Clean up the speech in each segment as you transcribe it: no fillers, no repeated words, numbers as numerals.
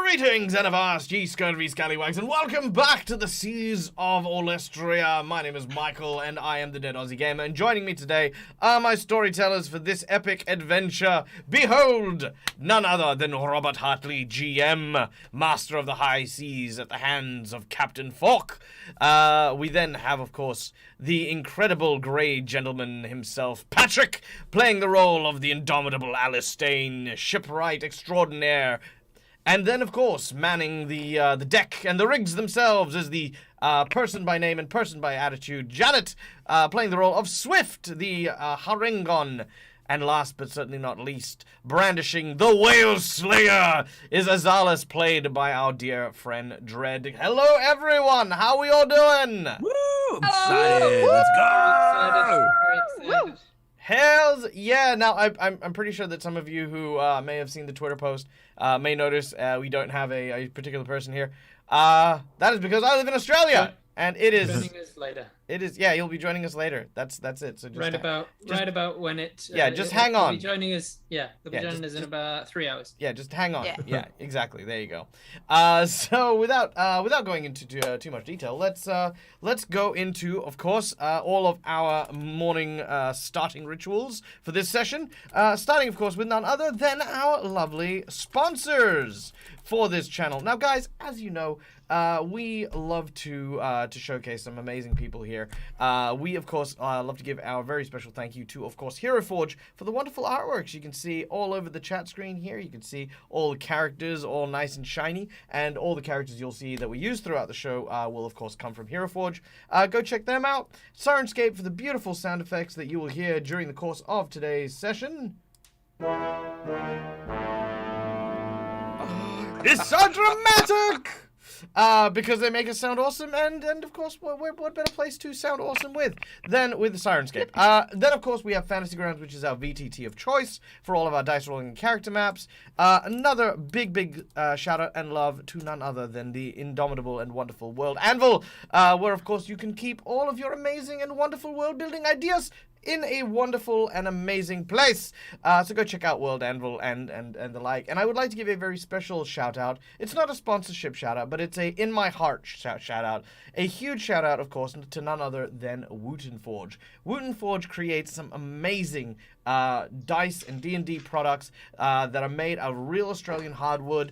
Greetings, NFRs, G-Scurvy Scallywags, and welcome back to the Seas of Olestria. My name is Michael, and I am the Dead Aussie Gamer, and joining me today are my storytellers for this epic adventure. Behold, none other than Robert Hartley, GM, Master of the High Seas at the hands of Captain Falk. We then have, of course, the incredible grey gentleman himself, Patrick, playing the role of the indomitable Alistane, shipwright extraordinaire. And then, of course, manning the deck and the rigs themselves is the person by name and person by attitude, Janet, playing the role of Swift, the Harengon. And last but certainly not least, brandishing the Whale Slayer is Azalis, played by our dear friend Dread. Hello, everyone! How are we all doing? Woo! I'm excited! Let's go! Very excited. Hells yeah! Now, I'm pretty sure that some of you who may have seen the Twitter post may notice we don't have a particular person here. That is because I live in Australia, and it is. Joining us later. It is. Yeah, you'll be joining us later. That's it. So just Right about when it. Yeah, just hang on. They'll be joining us. Yeah, they'll be Yeah, joining us in about 3 hours. Yeah, just hang on. Yeah. Yeah, exactly. There you go. So without going into too much detail, let's go into, of course, all of our morning starting rituals for this session. Starting, of course, with none other than our lovely sponsors for this channel. Now, guys, as you know, we love to showcase some amazing people here. We, of course, love to give our very special thank you to, of course, Hero Forge for the wonderful artworks you can see all over the chat screen here. You can see all the characters all nice and shiny, and all the characters you'll see that we use throughout the show will, of course, come from Hero Forge. Go check them out. Sirenscape for the beautiful sound effects that you will hear during the course of today's session. It's so dramatic! Because they make us sound awesome, and of course, what better place to sound awesome with than with the Sirenscape? Then, of course, we have Fantasy Grounds, which is our VTT of choice for all of our dice rolling and character maps. Another big shout out and love to none other than the indomitable and wonderful World Anvil, where, of course, you can keep all of your amazing and wonderful world building ideas in a wonderful and amazing place. So go check out World Anvil and the like. And I would like to give a very special shout out. It's not a sponsorship shout out, but it's a in my heart shout out. A huge shout out, of course, to none other than Wooten Forge. Wooten Forge creates some amazing dice and D&D products that are made of real Australian hardwood.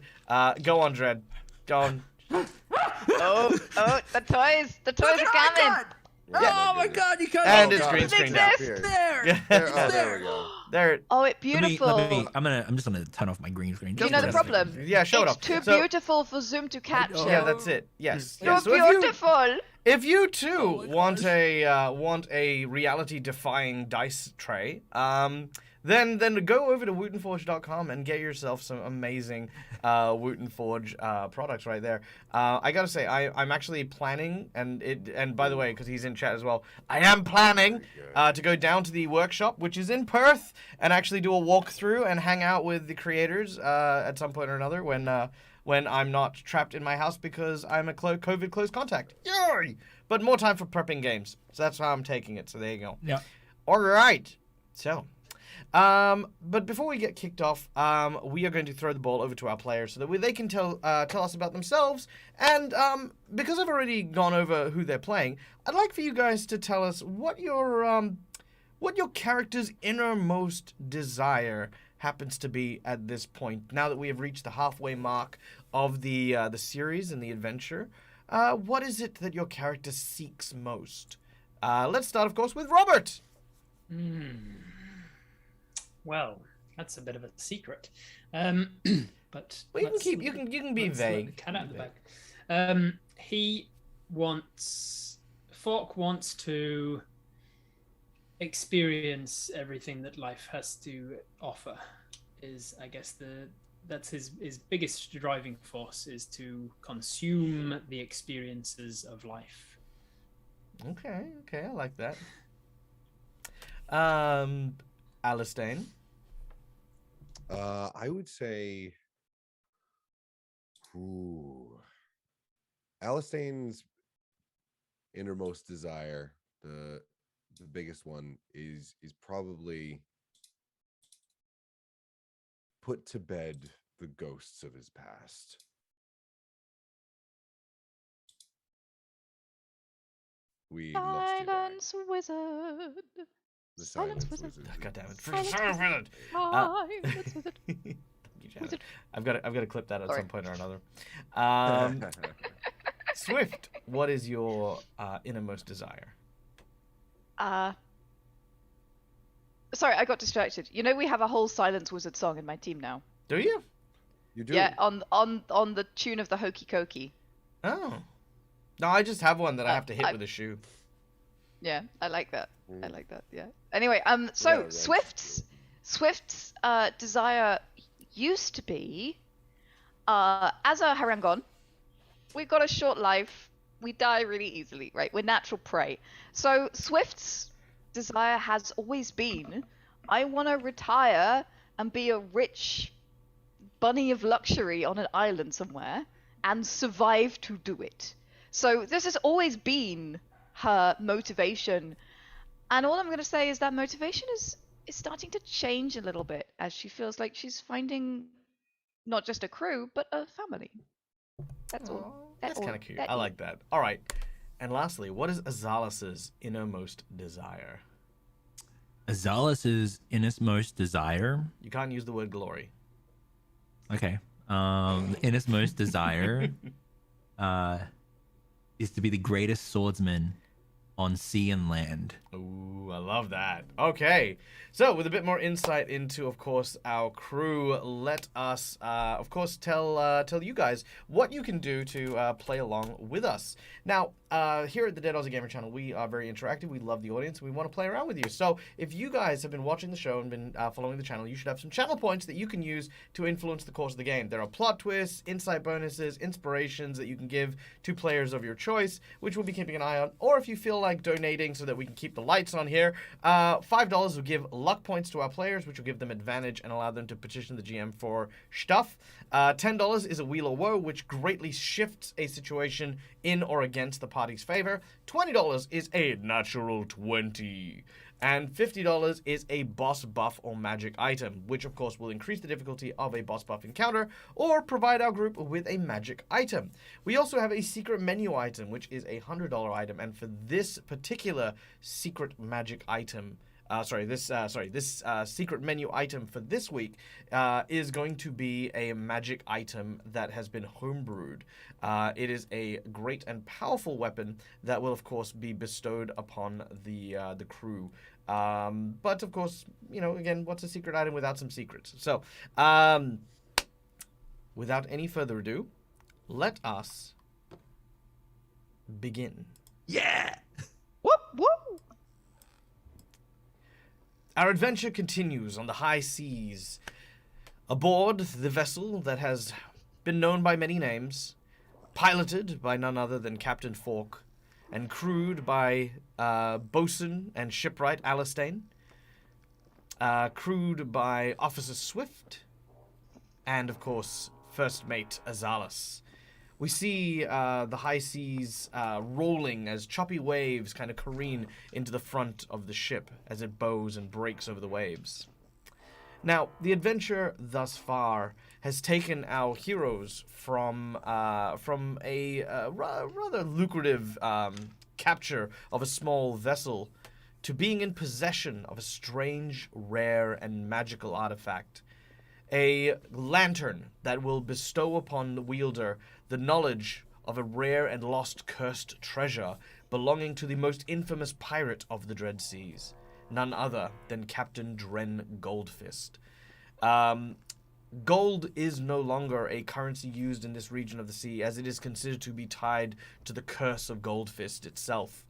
Go on, Dread. Go on. Oh, the toys are coming. Oh my god, you can't. And oh, it's god. green screen now. There. Yeah. There we go. There. Oh, it's beautiful. I'm just gonna turn off my green screen. Do you know the problem? Yeah, show it It's off. too So- beautiful for Zoom to capture. Yeah, that's it. Yes. You're yes. So if you- beautiful. If you too want a reality-defying dice tray, then go over to wootenforge.com and get yourself some amazing Wooten Forge products right there. I gotta say, I'm actually planning, and by the way, because he's in chat as well, I am planning to go down to the workshop, which is in Perth, and actually do a walkthrough and hang out with the creators at some point or another when I'm not trapped in my house because I'm a COVID close contact. Yay! But more time for prepping games. So that's how I'm taking it. So there you go. Yeah. All right. So, but before we get kicked off, we are going to throw the ball over to our players so that they can tell us about themselves. And because I've already gone over who they're playing, I'd like for you guys to tell us what your character's innermost desire happens to be at this point. Now that we have reached the halfway mark of the series and the adventure, what is it that your character seeks most? Let's start, of course, with Robert. Well, that's a bit of a secret. But Well, you can be let's let vague. the cat out of the bag. Falk wants to experience everything that life has to offer. Is, I guess, that's his biggest driving force, is to consume the experiences of life. Okay, I like that. Alistane. I would say, Alistane's innermost desire, the biggest one, is probably put to bed the ghosts of his past. we lost you there. Silence wizard. The Silence silence wizard. wizard. God damn it! Silence Silence wizard. Silence wizard. Thank you, Janet. Wizard. I've got to clip that at Sorry. some point or another. Swift, what is your innermost desire? Sorry, I got distracted. You know we have a whole Silence Wizard song in my team now. Do you? You do. Yeah, on the tune of the Hokey Cokey. Oh. No, I just have one that I have to hit I- with a shoe. Yeah, I like that. I Mm. like that. Yeah. Anyway, so Yeah, right. Swift's desire used to be, as a Harangon, we've got a short life. We die really easily, right? We're natural prey. So Swift's desire has always been, I want to retire and be a rich bunny of luxury on an island somewhere and survive to do it. So this has always been her motivation. And all I'm going to say is that motivation is starting to change a little bit as she feels like she's finding not just a crew, but a family. That's all. Aw, that's kind of cute. I is. like that. All right. And lastly, what is Azalus's innermost desire? Azalus's innermost desire. You can't use the word glory. Okay. The innermost desire is to be the greatest swordsman on sea and land. Ooh, I love that. Okay, so with a bit more insight into, of course, our crew, let us, of course, tell you guys what you can do to play along with us. Now, here at the Dead Aussie Gamer channel, we are very interactive. We love the audience. We want to play around with you. So if you guys have been watching the show and been following the channel, you should have some channel points that you can use to influence the course of the game. There are plot twists, insight bonuses, inspirations that you can give to players of your choice, which we'll be keeping an eye on. Or if you feel like donating so that we can keep the lights on here, $5 will give luck points to our players, which will give them advantage and allow them to petition the GM for stuff. $10 is a Wheel of Woe, which greatly shifts a situation in or against the party's favor. $20 is a natural 20. And $50 is a boss buff or magic item, which of course will increase the difficulty of a boss buff encounter or provide our group with a magic item. We also have a secret menu item, which is a $100 item, and for this particular secret magic item, this secret menu item for this week is going to be a magic item that has been homebrewed. It is a great and powerful weapon that will, of course, be bestowed upon the crew. But of course, you know, again, what's a secret item without some secrets? So, without any further ado, let us begin. Yeah. Whoop whoop. Our adventure continues on the high seas, aboard the vessel that has been known by many names, piloted by none other than Captain Fork, and crewed by bosun and shipwright Alistane, crewed by Officer Swift, and of course, first mate Azalus. We see the high seas rolling as choppy waves kind of careen into the front of the ship as it bows and breaks over the waves. Now, the adventure thus far has taken our heroes from a rather lucrative capture of a small vessel to being in possession of a strange, rare, and magical artifact. A lantern that will bestow upon the wielder the knowledge of a rare and lost cursed treasure belonging to the most infamous pirate of the Dread Seas, none other than Captain Dren Goldfist. Gold is no longer a currency used in this region of the sea, as it is considered to be tied to the curse of Goldfist itself.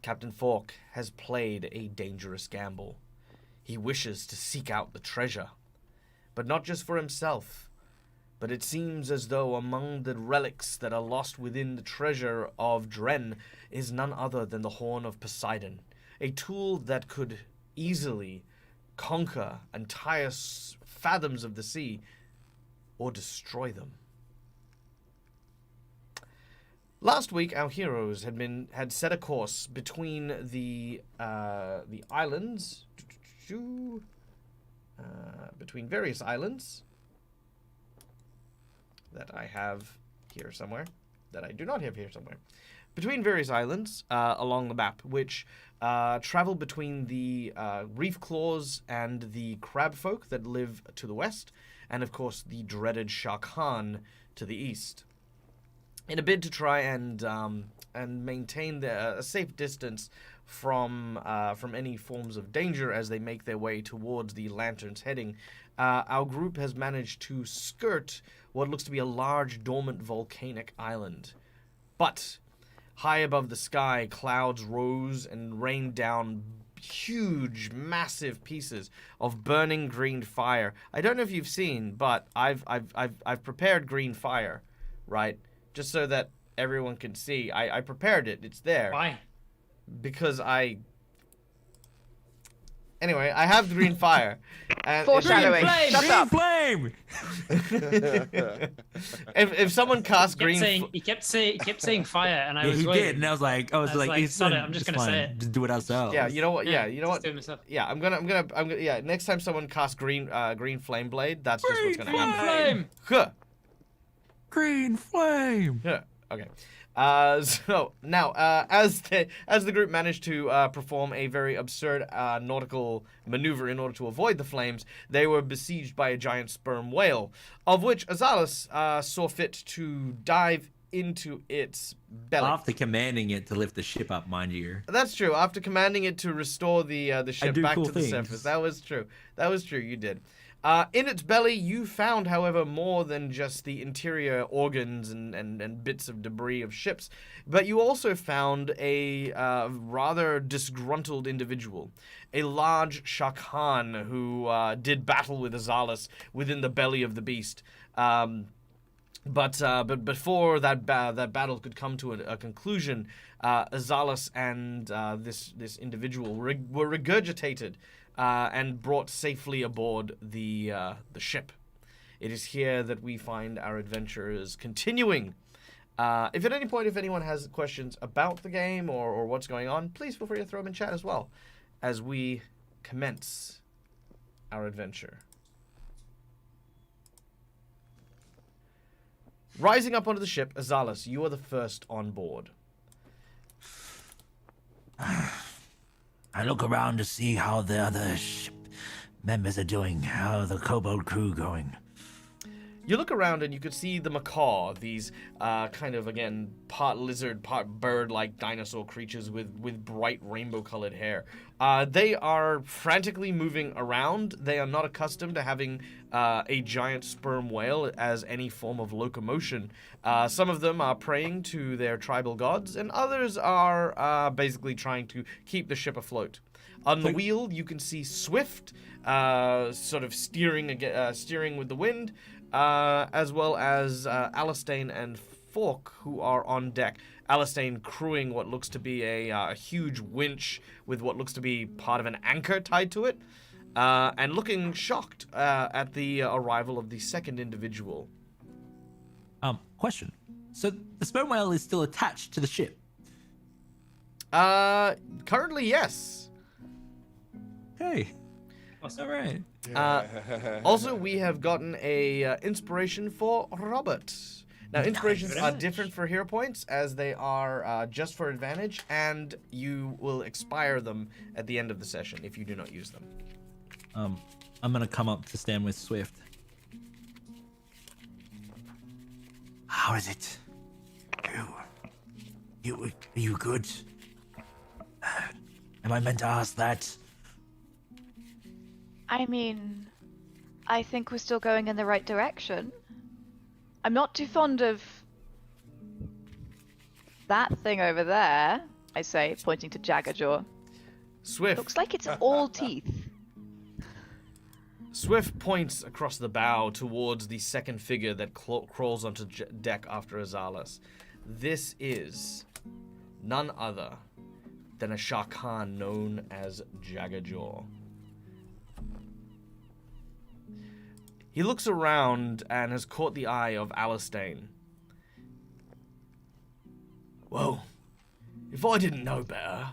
Captain Fork has played a dangerous gamble. He wishes to seek out the treasure, but not just for himself. But it seems as though among the relics that are lost within the treasure of Dren is none other than the Horn of Poseidon, a tool that could easily conquer entire fathoms of the sea or destroy them. Last week, our heroes had set a course between the islands, between various islands that I have here somewhere. that I do not have here somewhere. Between various islands along the map, which travel between the reef claws and the crab folk that live to the west, and of course the dreaded Sharkan to the east. In a bid to try and maintain a safe distance from any forms of danger as they make their way towards the Lantern's heading, our group has managed to skirt what looks to be a large dormant volcanic island. But high above the sky, clouds rose and rained down huge, massive pieces of burning green fire. I don't know if you've seen, but I've prepared green fire, right? Just so that everyone can see. I prepared it. It's there. Why? Because Anyway, I have green fire. And Foreshadowing. Green Shut up. Flame! if someone casts green, He kept saying fire, and I Yeah, was he waiting. did, and I was like, it's sod it, fine, I'm just it's gonna say fine. it. Just do it ourselves. yeah, you know what? Yeah, you know just what? do it myself. Yeah, I'm gonna. Yeah, next time someone casts green flame blade, that's just what's Green gonna happen. Flame. Huh. Green flame! Yeah. Okay. So now, as the group managed to perform a very absurd nautical maneuver in order to avoid the flames, they were besieged by a giant sperm whale, of which Azalis saw fit to dive into its belly. After commanding it to lift the ship up, mind you. That's true. After commanding it to restore the ship do back cool to the things. surface, that was true. That was true. You did. In its belly, you found, however, more than just the interior organs and bits of debris of ships, but you also found a rather disgruntled individual, a large Shakan who did battle with Azalis within the belly of the beast. But before that battle could come to a conclusion, Azalis and this individual were regurgitated and brought safely aboard the ship. It is here that we find our adventurers continuing. If at any point, if anyone has questions about the game or what's going on, please feel free to throw them in chat as well, as we commence our adventure. Rising up onto the ship, Azalis, you are the first on board. I look around to see how the other ship members are doing, how the kobold crew going. You look around and you could see the macaw, these kind of, again, part lizard, part bird-like dinosaur creatures with bright rainbow-colored hair. They are frantically moving around. They are not accustomed to having a giant sperm whale as any form of locomotion. Some of them are praying to their tribal gods, and others are basically trying to keep the ship afloat. On the wheel, you can see Swift sort of steering with the wind, as well as Alastane and Fork, who are on deck. Alastane crewing what looks to be a huge winch with what looks to be part of an anchor tied to it, and looking shocked at the arrival of the second individual. Question. So the sperm whale is still attached to the ship? Currently, yes. Hey. All right. Also, we have gotten a inspiration for Robert. Now, inspirations are different for hero points, as they are just for advantage, and you will expire them at the end of the session if you do not use them. I'm gonna come up to stand with Swift. How is it? Are you good? Am I meant to ask that? I mean, I think we're still going in the right direction. I'm not too fond of that thing over there, I say, pointing to Jaggerjaw. Swift. Looks like it's all teeth. Swift points across the bow towards the second figure that crawls onto deck after Azalis. This is none other than a Shakan known as Jaggerjaw. He looks around and has caught the eye of Alastane. Well, if I didn't know better,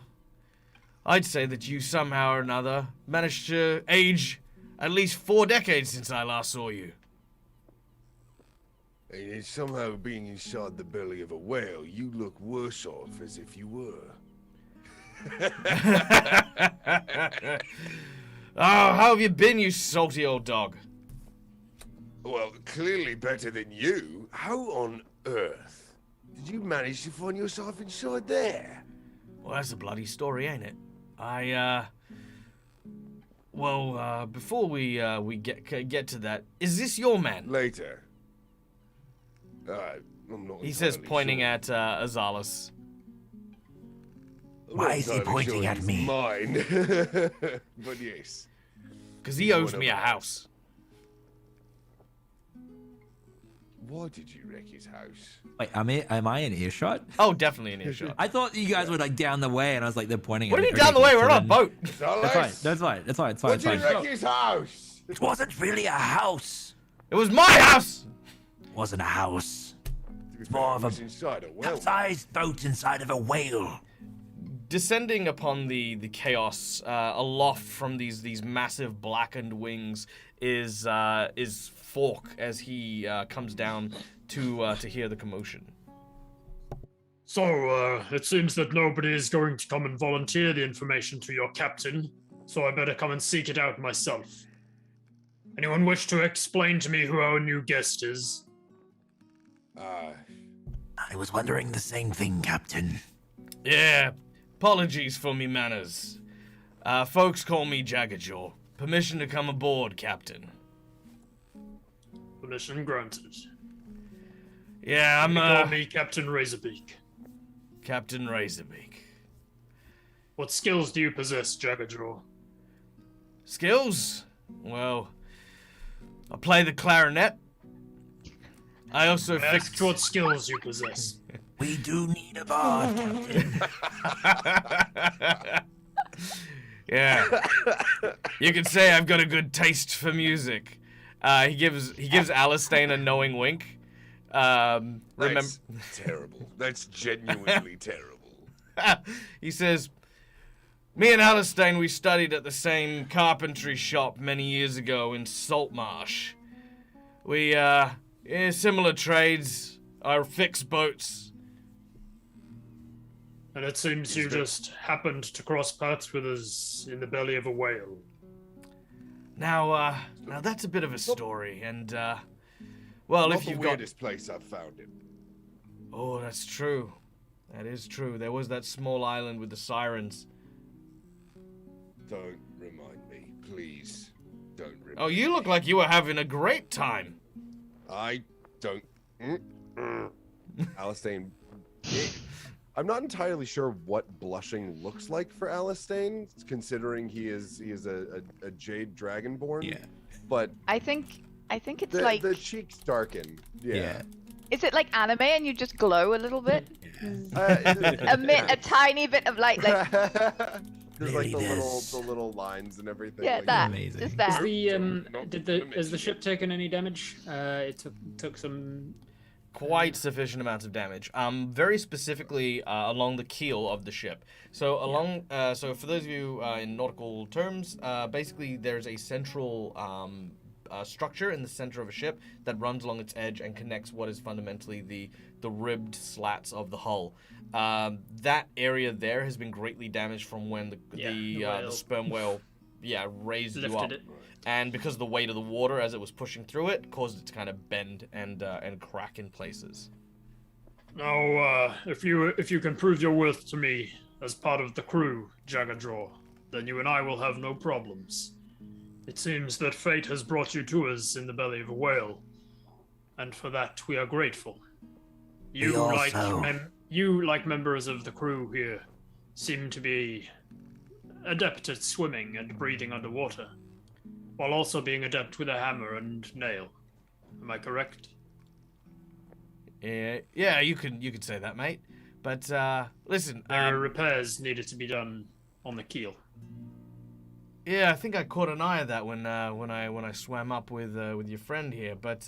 I'd say that you somehow or another managed to age at least 4 decades since I last saw you. And somehow being inside the belly of a whale, you look worse off as if you were. Oh, how have you been, you salty old dog? Well, clearly better than you. How on earth did you manage to find yourself inside there? Well, that's a bloody story, ain't it? Before we get to that, is this your man? Later. I'm not He says, entirely pointing sure. at Azalis. I'm Why not is he entirely pointing sure at he's me? Mine. But yes. Because he owes me a house. Why did you wreck his house? Wait, am I in earshot? Oh, definitely an earshot. I thought you guys were like down the way, and I was like, they're pointing What at do you me. mean down the way? Okay, We're so on a then- boat. That's fine. That's fine. That's fine. It's fine. It's Why'd fine. you wreck his house? It wasn't really a house. It was my house. It wasn't a house. It's more of a inside a well. Capsized boat inside of a whale. Descending upon the chaos aloft from these massive blackened wings is Fork as he comes down to hear the commotion. So, it seems that nobody is going to come and volunteer the information to your captain, so I better come and seek it out myself. Anyone wish to explain to me who our new guest is? I was wondering the same thing, Captain. Yeah, apologies for me manners. Folks call me Jaggerjaw. Permission to come aboard, Captain. Permission granted. Yeah, I'm Call me Captain Razorbeak. Captain Razorbeak. What skills do you possess, Jaggerjaw? Skills? Well, I play the clarinet. I also I asked what skills you possess. We do need a bard, Captain. Yeah. You could say I've got a good taste for music. He gives Alistane a knowing wink. That's terrible. That's genuinely terrible. He says, me and Alistane, we studied at the same carpentry shop many years ago in Saltmarsh. We, similar trades, fix boats. And it seems you just happened to cross paths with us in the belly of a whale. Now that's a bit of a story, and, well, Not if the you've got... weirdest place I've found it. Oh, that's true. That is true. There was that small island with the Sirens. Don't remind me, please. Don't remind Oh, you look like you were having a great time. I don't. Alistane. I'm not entirely sure what blushing looks like for Alistane, considering he is a jade dragonborn. Yeah. But I think it's the, like. the cheeks darken. Yeah. Is it like anime and you just glow a little bit? Uh, Emit a tiny bit of light, like There's like Really the little lines and everything. yeah, like that. Amazing. Just Is that. the has the ship taken any damage? It took some. Quite sufficient amounts of damage. Very specifically along the keel of the ship. So along, so for those of you in nautical terms, basically there's a central structure in the center of a ship that runs along its edge and connects what is fundamentally the ribbed slats of the hull. That area there has been greatly damaged from when the sperm whale, raised you up. Lifted it. And because of the weight of the water as it was pushing through it, caused it to kind of bend and crack in places. Now, if you can prove your worth to me as part of the crew, Jaggerjaw, then you and I will have no problems. It seems that fate has brought you to us in the belly of a whale, and for that we are grateful. You, like members of the crew here, seem to be adept at swimming and breathing underwater, while also being adept with a hammer and nail. Am I correct? Yeah, you could say that, mate. But listen, There are repairs needed to be done on the keel. yeah, I think I caught an eye of that when I swam up with your friend here. But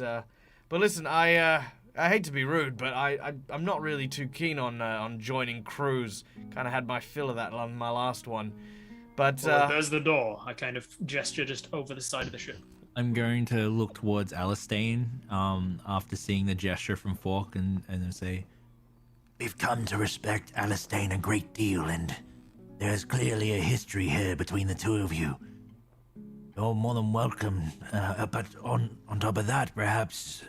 listen, I hate to be rude, but I'm not really too keen on joining crews. Kind of had my fill of that on my last one. But Well, there's the door. I kind of gesture just over the side of the ship. I'm going to look towards Alistair after seeing the gesture from Fork and then say, We've come to respect Alistair a great deal, and there's clearly a history here between the two of you. You're more than welcome, but on top of that, perhaps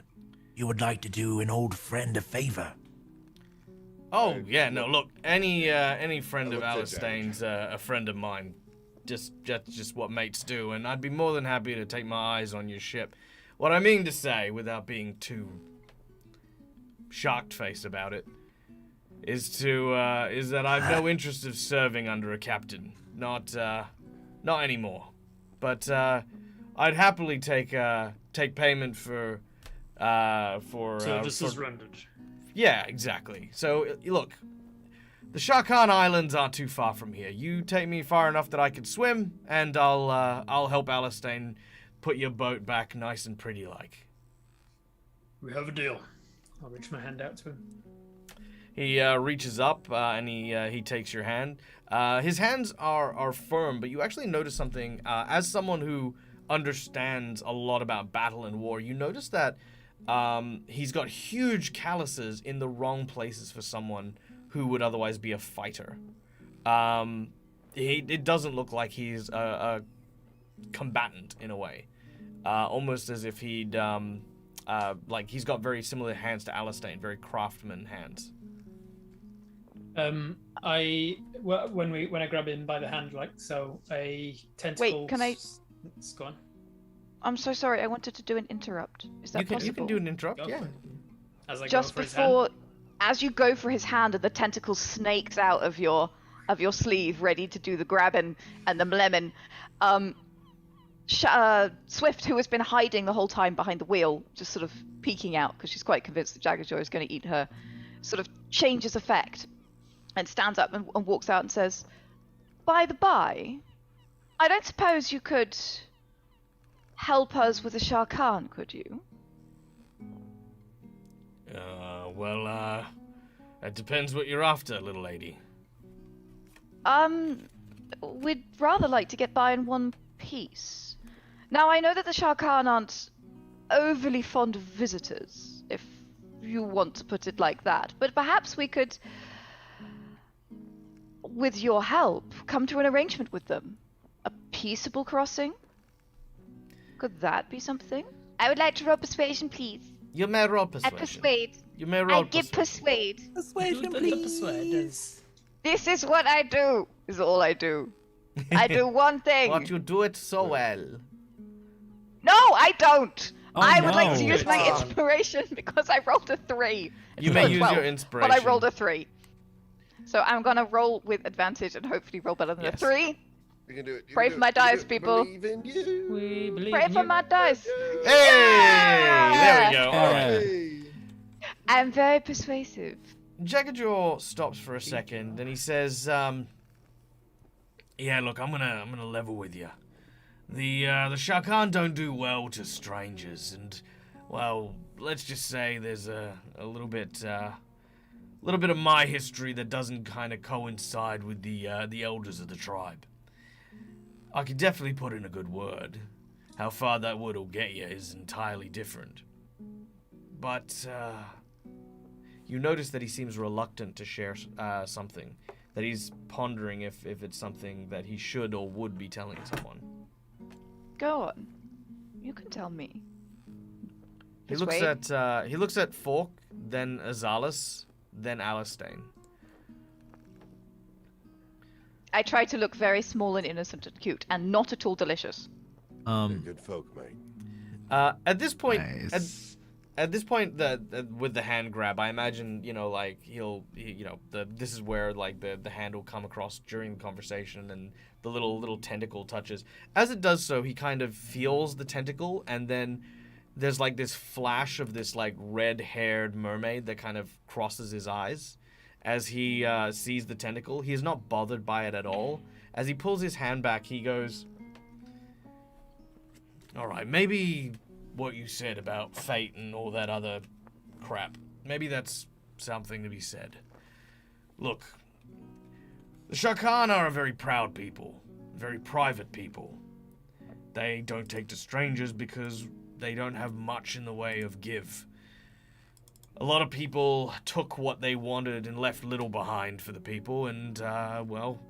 you would like to do an old friend a favor. Oh, yeah, no, look, any friend I of looked at Alistair's a friend of mine. Just what mates do, and I'd be more than happy to take my eyes on your ship. What I mean to say, without being too shocked-faced about it, is that I've no interest of serving under a captain. Not anymore. But I'd happily take payment for Services rendered. Yeah, exactly. So look, the Sharkan Islands aren't too far from here. You take me far enough that I could swim, and I'll help Alistair put your boat back nice and pretty like. We have a deal. I'll reach my hand out to him. He reaches up and he takes your hand. His hands are firm, but you actually notice something. As someone who understands a lot about battle and war, you notice that he's got huge calluses in the wrong places for someone who would otherwise be a fighter. It doesn't look like he's a combatant in a way. Almost as if he'd like he's got very similar hands to Alistair, very craftsman hands. When I grab him by the hand, like so, a tentacle. Wait, can I? Go on. I'm so sorry. I wanted to do an interrupt. Is that possible? You can do an interrupt, Go yeah. for it. As I Just go for his hand. before, as you go for his hand, and the tentacle snakes out of your sleeve, ready to do the grabbing and the lemon. Swift, who has been hiding the whole time behind the wheel, just sort of peeking out because she's quite convinced that Jagajaw is going to eat her, sort of changes effect and stands up and walks out and says, "By the by, I don't suppose you could help us with the Sharkan, could you?" Well, it depends what you're after, little lady. We'd rather like to get by in one piece. Now, I know that the Sharkan aren't overly fond of visitors, if you want to put it like that, but perhaps we could, with your help, come to an arrangement with them. A peaceable crossing? Could that be something? I would like to roll persuasion, please. You may roll I persuasion. persuade. You may roll I give persuade. Persuasion, Do the persuaders. This is what I do. Is all I do. I do one thing. But you do it so well. No, I don't. Oh, I would like to no. use my Come on. inspiration because I rolled a 3. You It's may not use 12, your inspiration. But I rolled a 3. So I'm gonna roll with advantage and hopefully roll better than Yes. a 3. You can do it. You Pray can for do my it. You can dice, do it. people. Believe in you. We believe Pray for you. my dice. Hey! There we go. All right. Hey. I'm very persuasive. Jagajaw stops for a second, and he says, "Yeah, look, I'm gonna level with you. The Sharkan don't do well to strangers, and well, let's just say there's a little bit of my history that doesn't kind of coincide with the elders of the tribe. I could definitely put in a good word. How far that word will get you is entirely different. But you notice that he seems reluctant to share something, that he's pondering if it's something that he should or would be telling someone. Go on. You can tell me. He looks Persuade. at Fork, then Azalis, then Alistair. I try to look very small and innocent and cute, and not at all delicious. You're good folk, mate. At this point, Nice. at this point, with the hand grab, I imagine like this is where like the hand will come across during the conversation, and the little tentacle touches. As it does so, he kind of feels the tentacle, and then there's like this flash of this like red-haired mermaid that kind of crosses his eyes as he sees the tentacle. He is not bothered by it at all. As he pulls his hand back, he goes, "All right, maybe what you said about fate and all that other crap, maybe that's something to be said. Look, the Sharkan are a very proud people, very private people. They don't take to strangers because they don't have much in the way of give. A lot of people took what they wanted and left little behind for the people, and, well,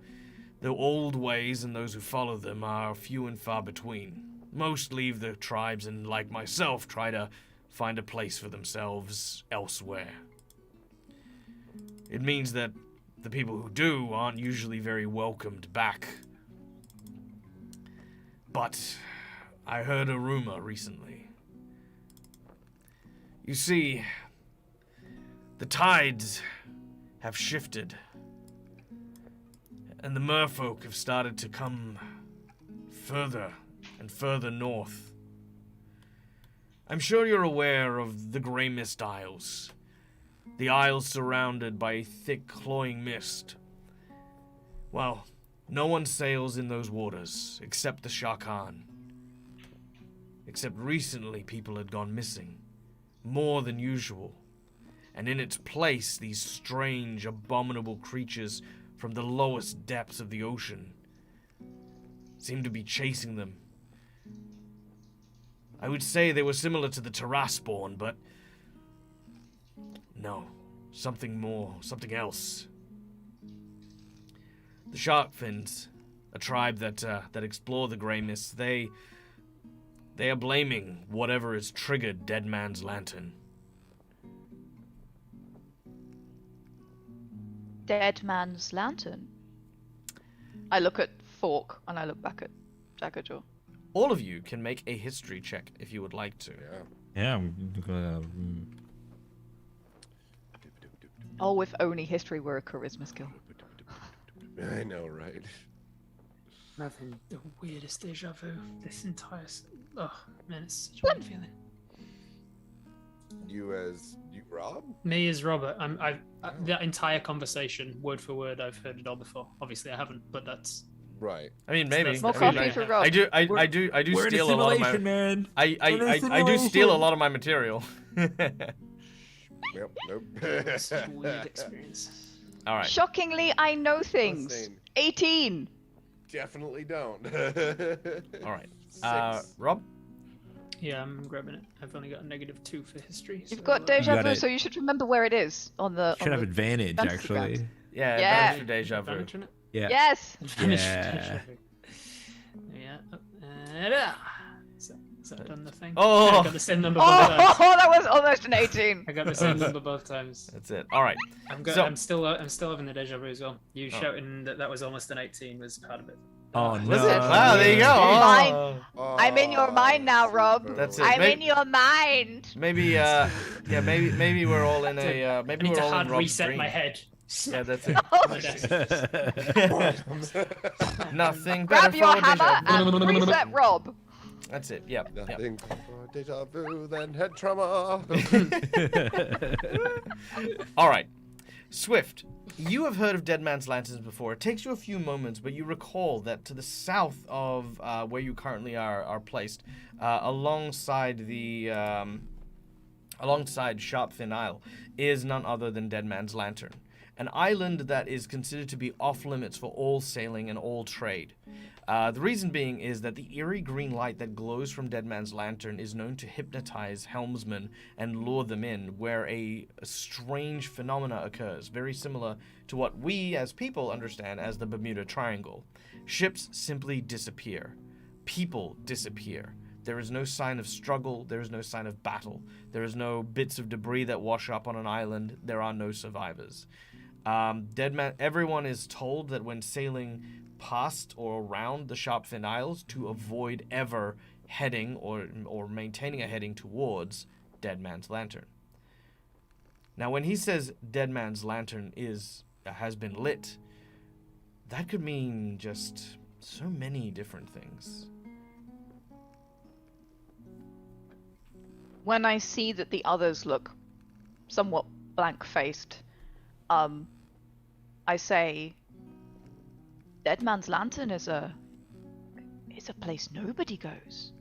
the old ways and those who follow them are few and far between. Most leave the tribes and, like myself, try to find a place for themselves elsewhere. It means that the people who do aren't usually very welcomed back. But I heard a rumor recently. You see, the tides have shifted, and the merfolk have started to come further and further north. I'm sure you're aware of the Grey Mist Isles. The isles surrounded by a thick, cloying mist. Well, no one sails in those waters, except the Shah Khan. Except recently people had gone missing. More than usual. And in its place, these strange, abominable creatures from the lowest depths of the ocean seemed to be chasing them. I would say they were similar to the Terraspawn, but no, something more, something else. The Sharkfins, a tribe that explore the Grey Mists, they are blaming whatever has triggered Dead Man's Lantern. Dead Man's Lantern? I look at Fork and I look back at Jaggerjaw. All of you can make a history check if you would like to. Yeah, I'm gonna. Oh, if only history were a charisma skill. I know, right? I'm having the weirdest deja vu. This entire. Oh man, it's such a weird feeling. You, Rob? Me as Robert. That entire conversation, word for word, I've heard it all before. Obviously, I haven't, but that's Right. I mean, maybe. More I mean, coffee for Rob. I do We're steal in a lot of my. simulation, man. I do steal a lot of my material. Yep. Nope. it's a weird experience. All right. Shockingly, I know things. Insane. 18. Definitely don't. All right. 6. Rob. Yeah, I'm grabbing it. I've only got a -2 for history. You've so, got deja You got vu, it. so you should remember where it is on the. Should have advantage, fantasy actually. grounds. Yeah. Yeah. Advantage for deja vu. advantage on it? Yeah. Yes. Advantage for Yeah. deja vu. Yeah. Has that done the thing? Oh. I got the same number both times. Oh, that was almost an 18. I got the same number both times. That's it. All right. I'm still having the deja vu as well. You shouting that was almost an 18 was part of it. Oh no. Was it? Wow. There you go. Fine. Oh. I'm in your mind now, Rob. That's it. I'm Maybe- in your mind. Maybe. Yeah. Maybe we're all in a. I Maybe need we're to all hard in Rob's reset dream. my head. Yeah, that's it. Oh, My desk. Nothing better grab your for hammer deja vu. and reset Rob. That's it. Yep. Yep. Nothing more deja vu than head trauma. All right. Swift, you have heard of Dead Man's Lanterns before. It takes you a few moments, but you recall that to the south of where you currently are placed, alongside Sharpfin Isle, is none other than Dead Man's Lantern, an island that is considered to be off limits for all sailing and all trade. The reason being is that the eerie green light that glows from Dead Man's Lantern is known to hypnotize helmsmen and lure them in, where a strange phenomena occurs, very similar to what we as people understand as the Bermuda Triangle. Ships simply disappear. People disappear. There is no sign of struggle. There is no sign of battle. There is no bits of debris that wash up on an island. There are no survivors. Everyone is told that when sailing past or around the Sharpfin Isles to avoid ever heading or maintaining a heading towards Dead Man's Lantern. Now, when he says Dead Man's Lantern has been lit, that could mean just so many different things. When I see that the others look somewhat blank-faced, I say, Dead Man's Lantern is a place nobody goes.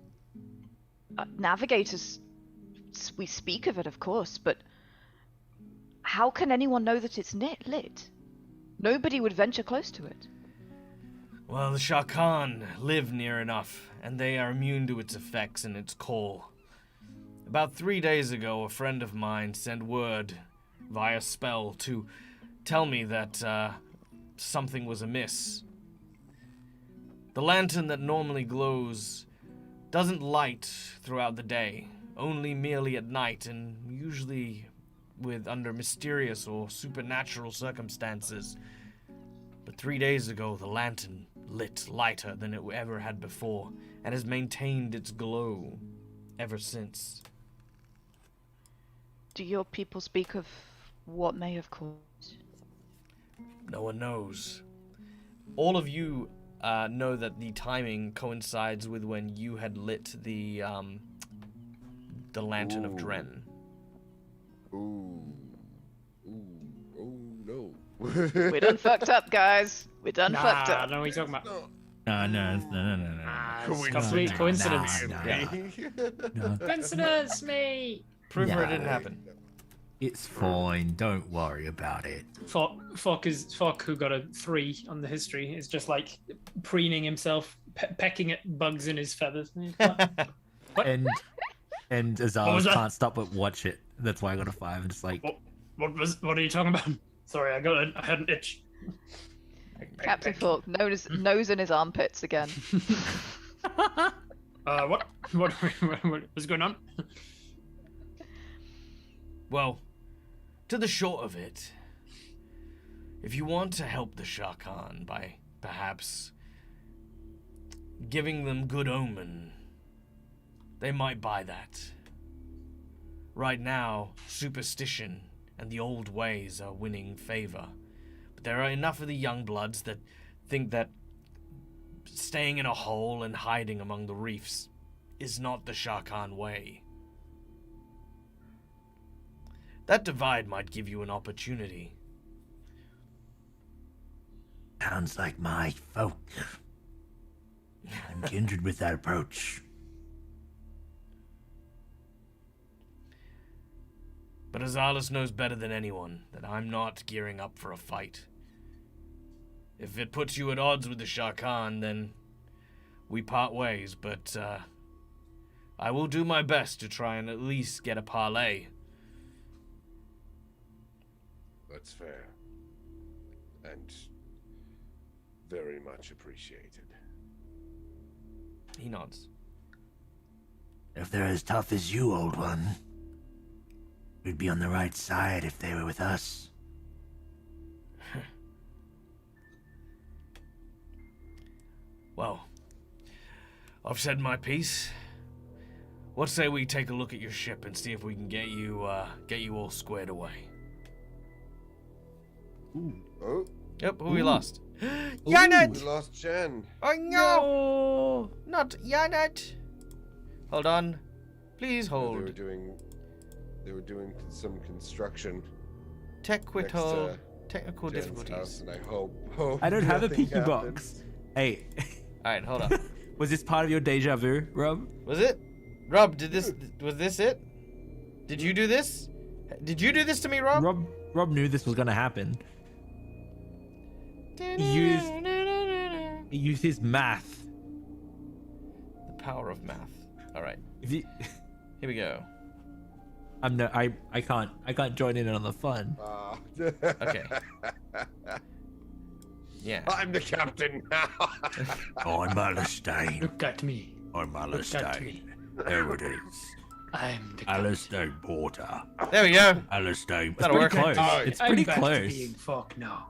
Navigators, we speak of it, of course, but how can anyone know that it's lit? Nobody would venture close to it. Well, the Shah Khan live near enough, and they are immune to its effects and its call. About 3 days ago, a friend of mine sent word via spell to tell me that something was amiss. The lantern that normally glows doesn't light throughout the day, only merely at night, and usually under mysterious or supernatural circumstances. But 3 days ago, the lantern lit lighter than it ever had before, and has maintained its glow ever since. Do your people speak of what may have caused? No one knows. All of you know that the timing coincides with when you had lit the lantern of Dren. Ooh. Oh no. We done fucked up, guys. We done fucked Nah, up. no, what are you talking about? No. It's complete coincidence. No. Coincidence, me. Prove her it Yeah. didn't happen. It's fine. Don't worry about it. Fock, who got a 3 on the history, is just like preening himself, pecking at bugs in his feathers. And What was Azal that? can't stop but watch it. That's why I got a 5. I'm just like, What are you talking about? Sorry, I had an itch. Captain Falk, nose in his armpits again. What's going on? Well, to the short of it, if you want to help the Shah Khan by perhaps giving them good omen, they might buy that. Right now, superstition and the old ways are winning favor. But there are enough of the young bloods that think that staying in a hole and hiding among the reefs is not the Shah Khan way. That divide might give you an opportunity. Sounds like my folk. I'm kindred with that approach. But Azalis knows better than anyone that I'm not gearing up for a fight. If it puts you at odds with the Shah Khan, then we part ways, but I will do my best to try and at least get a parley. That's fair. And very much appreciated. He nods. If they're as tough as you, old one, we'd be on the right side if they were with us. Well, I've said my piece. What say we take a look at your ship and see if we can get you all squared away? Oh, Yep, who we lost? we Janet! lost Jen. Oh no! Not Janet! Hold on. Please They were hold. doing some construction Technical next technical Jen's difficulties. house, and I hope I don't have a nothing peeky happens. box. Hey, Alright, hold on. was this part of your deja vu, Rob? Was it? Rob, was this it? Did you do this? Did you do this to me, Rob? Rob knew this was gonna happen. He used his math. The power of math. Alright, If you, here we go. I can't join in on the fun. Okay. Yeah. I'm the captain now. I'm Alastair. Look at me. I'm Look at Alastair. me. There it is. I'm the Alastair Porter. There we go. Alastair. That'll work. Close. It's I'm pretty back to close. being Fock now.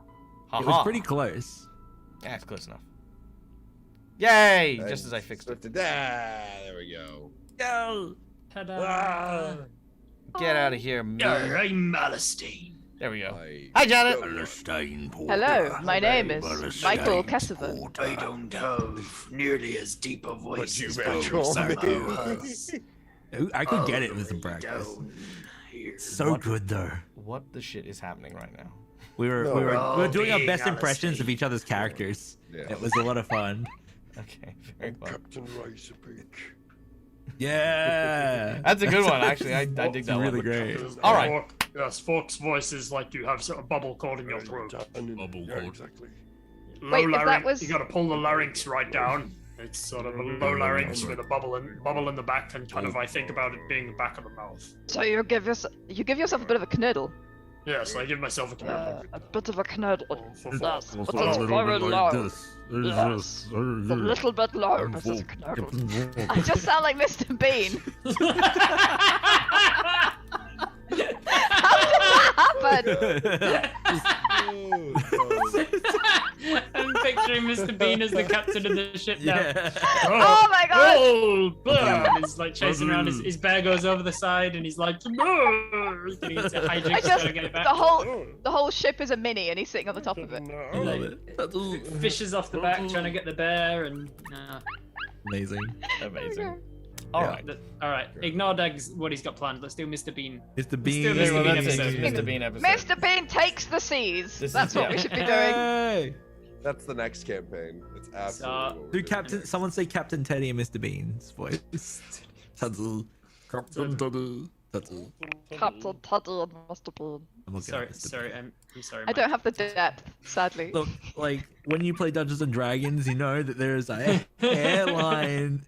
It was pretty close. Yeah, it's close enough. Yay! Just as I fixed it. There we go. Yo. Ta-da! Get out of here, me. I'm Alistair. There we go. I Hi, Janet. Alastair Porter. Hello, my name is Alastair Michael Kessiver. Porter. I don't have nearly as deep a voice you as may Patrick call Sarko me. has. I could get it with some practice. Down here. So good though. What the shit is happening right now? We were No, we were we're we were doing our being best Alistair. impressions of each other's characters. Yeah. It was a lot of fun. Okay, very well. Captain Ricebeak. Yeah. That's a good one, actually. I dig that really one. great. All right. Yes, Fox's voice is like you have a bubble caught in your throat. Bubble cord. Exactly. Wait, if that was- You gotta pull the larynx right down. It's sort of a low larynx with a bubble in the back, and kind of I think about it being the back of the mouth. So you give yourself a bit of a kniddle. Yes, I give myself a kniddle. A bit of a kniddle. Yes, It's but a it's little very bit low. like this. It's Yes. just- It's a little bit low, but it's a kniddle. I just sound like Mr. Bean. How did that happen? I'm picturing Mr. Bean as the captain of the ship now. Yeah. Oh my god! Oh, blah! He's like chasing around. His bear goes over the side, and he's like, "No!" He's getting into I hijinks, just trying to get it back. the whole ship is a mini, and he's sitting on the top of it. I love it. Fishes off the back, trying to get the bear, and Amazing. Amazing. All right. all right. Ignore Dag's what he's got planned. Let's do Mr. Bean. Mr. Bean. Mr. Very well, Bean that's episode. Mr. Bean episode. Mr. Bean takes the seas. This That's is- what yeah. we should be doing. Hey! That's the next campaign. That's absolutely what we're Do doing. Captain? Someone say Captain Teddy and Mr. Bean's voice. Tuttle. Captain Teddy. Tuttle. Captain Teddy and Mr. Bean. I'm looking at Mr. Sorry. I'm sorry. I don't have the depth, sadly. Look, like when you play Dungeons and Dragons, you know that there's a hairline.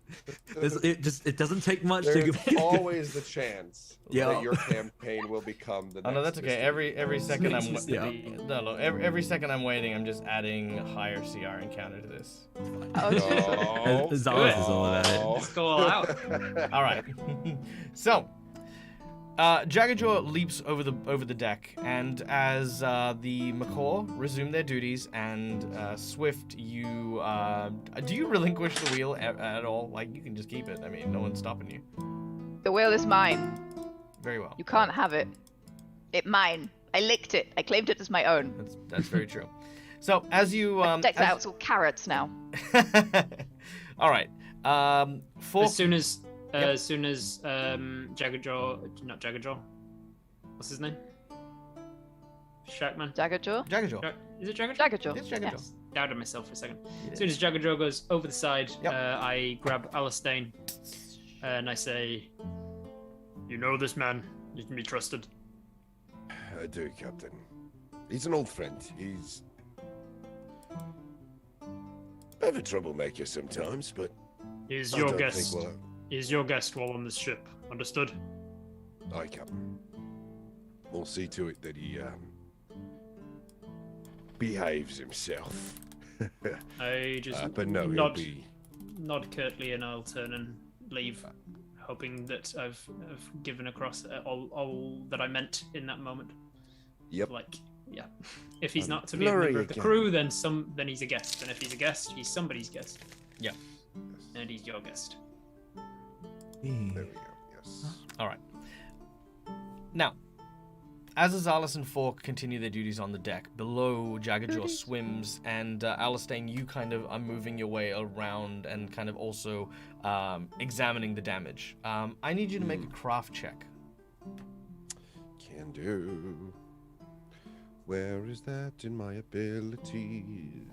It doesn't take much There's to. always the chance Yeah. that your campaign will become the. Oh no, next that's okay. Mr. Every second I'm Mr. Yeah. no, look, every second I'm waiting, I'm just adding higher CR encounter to this. Oh, No. Zalas is all about it. Let's go all out. All right. So, Jaggerjaw leaps over the deck, and as the Macaw resume their duties, and Swift, you do you relinquish the wheel at all? Like you can just keep it. I mean, no one's stopping you. the whale is mine. Very well. You can't have it. It mine. I licked it. I claimed it as my own. That's very true. So as you Decked out, it's all carrots now. all right. For As soon as Jaggerjaw, not Jaggerjaw. What's his name? Shackman. Jaggerjaw? Jaggerjaw. Is it Jaggerjaw? Jaggerjaw. It's Jaggerjaw. Yes. Doubted myself for a second. Yeah. As soon as Jaggerjaw goes over the side, Yep. I grab Alistane and I say, You know this man. He can be trusted. I do, Captain. He's an old friend. He's a bit of a troublemaker sometimes, but He's I your don't guest. think we'll. He's your guest while on this ship. Understood? Aye, Captain. We'll see to it that he behaves himself. I just But no, he'll nod, be. nod curtly and I'll turn and leave, hoping that I've given across all that I meant in that moment. Yep. Like, yeah. If he's I'm not to be a member blurry of the again. crew, then he's a guest. And if he's a guest, he's somebody's guest. Yeah. And he's your guest. There we go. Yes. All right. Now, as Azalis and Fork continue their duties on the deck, below Jaggerjaw swims, and Alistane, you kind of are moving your way around and kind of also examining the damage. I need you to make a craft check. Can do. Where is that in my abilities?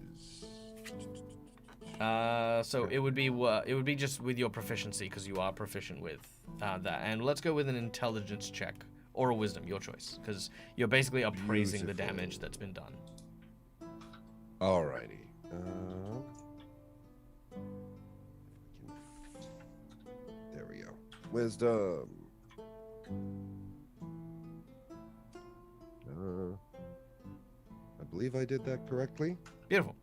So it would be just with your proficiency because you are proficient with that. And let's go with an intelligence check or a wisdom, your choice, because you're basically appraising the Beautiful. damage that's been done. Alrighty. There we go. Wisdom. I believe I did that correctly. Beautiful.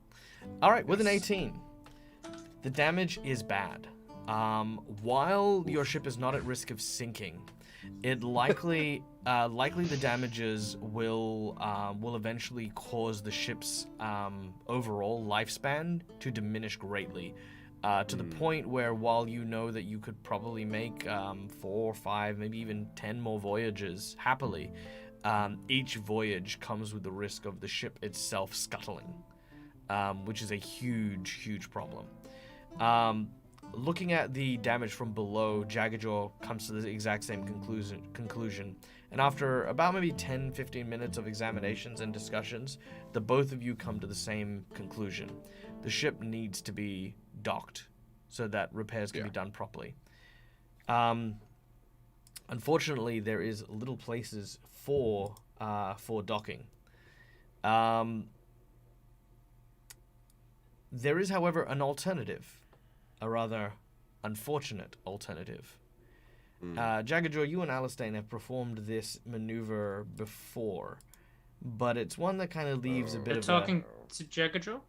All right, with an 18, the damage is bad. While your ship is not at risk of sinking, it likely the damages will eventually cause the ship's overall lifespan to diminish greatly, to the point where while you know that you could probably make 4, 5, maybe even 10 more voyages happily, each voyage comes with the risk of the ship itself scuttling, which is a huge problem. Looking at the damage from below, Jaggerjaw comes to the exact same conclusion. And after about maybe 10-15 minutes of examinations and discussions, the both of you come to the same conclusion. The ship needs to be docked so that repairs can be done properly. Unfortunately, there is little places for docking. There is, however, an alternative, a rather unfortunate alternative. Jagajaw, you and Alistair have performed this maneuver before, but it's one that kind of leaves a bit You're of talking to Jagajaw?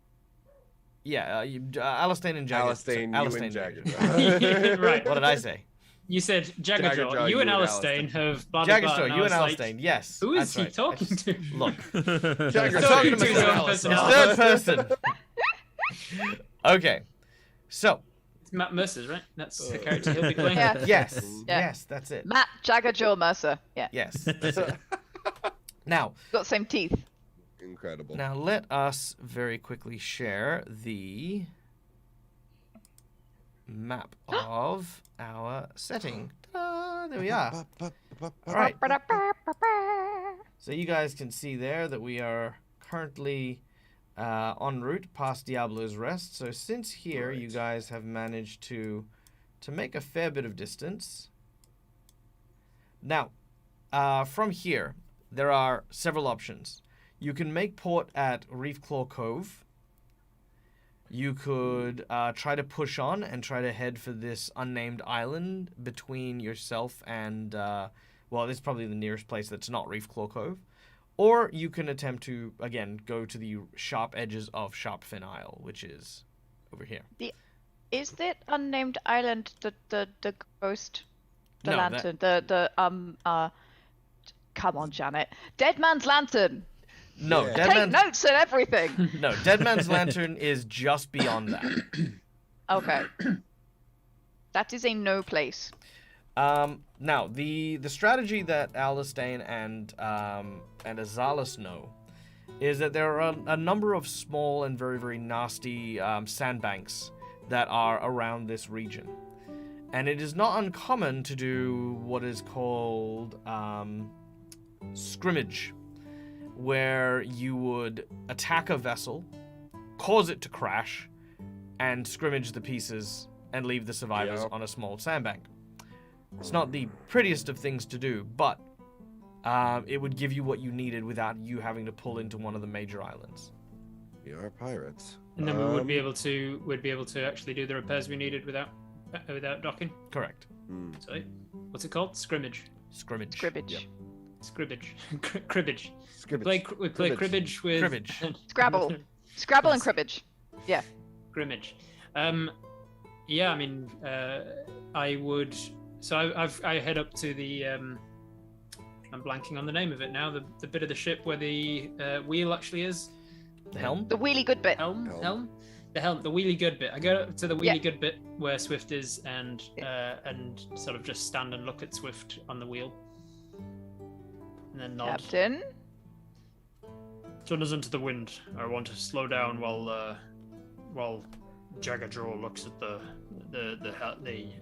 Yeah, Alistair and Jagajaw. Alistair, you and Jagajaw. Right. What did I say? You said Jagajaw. You and Alistair have blah, blah, blah. Jagajaw, you and Alistair, like, yes. Who is that's he right. talking to? Look. Jagajaw, Talking to talking his to own Alistair. personality. Third person. Okay. So, It's Matt Mercer's, right? That's the character he'll be playing. Yeah. yes. Yeah. Yes, that's it. Matt Jaggerjaw Mercer. Yeah. Yes, that's it. Now, Got the same teeth. Incredible. Now let us very quickly share the map of our setting. Ta-da! There we are. All right. So you guys can see there that we are currently en route past Diablo's Rest. So since here you guys have managed to make a fair bit of distance. Now, from here, there are several options. You can make port at Reef Claw Cove. You could try to push on and try to head for this unnamed island between yourself and, well, this is probably the nearest place that's not Reef Claw Cove. Or you can attempt to, again, go to the sharp edges of Sharpfin Isle, which is over here. Is that unnamed island the ghost, the No, lantern, come on, Janet, Dead Man's Lantern? No, Yeah. Dead Take Man's... notes and everything. No, Dead Man's Lantern is just beyond that. Okay. That is a no place. Now, the strategy that Alistair and Azalis know is that there are a number of small and very, very nasty sandbanks that are around this region. And it is not uncommon to do what is called scrimmage, where you would attack a vessel, cause it to crash, and scrimmage the pieces and leave the survivors on a small sandbank. It's not the prettiest of things to do, but it would give you what you needed without you having to pull into one of the major islands. We are pirates. And then we would be able to actually do the repairs we needed without docking. Correct. So, what's it called? Scrimmage. Scrimmage. Cribbage. Yep. Cribbage. Cribbage. Scrimmage. We play cribbage with Cribbage. Scrabble. Scrabble and cribbage. Yeah. Grimmage. Yeah, I mean, I would. So I head up to the. I'm blanking on the name of it now. The bit of the ship where the wheel actually is. The helm? The wheelie good bit. Helm. The helm. The wheelie good bit. I go up to the wheelie good bit where Swift is, and sort of just stand and look at Swift on the wheel, and then nod. Captain. Turn us into the wind. I want to slow down while Jagajaw looks at the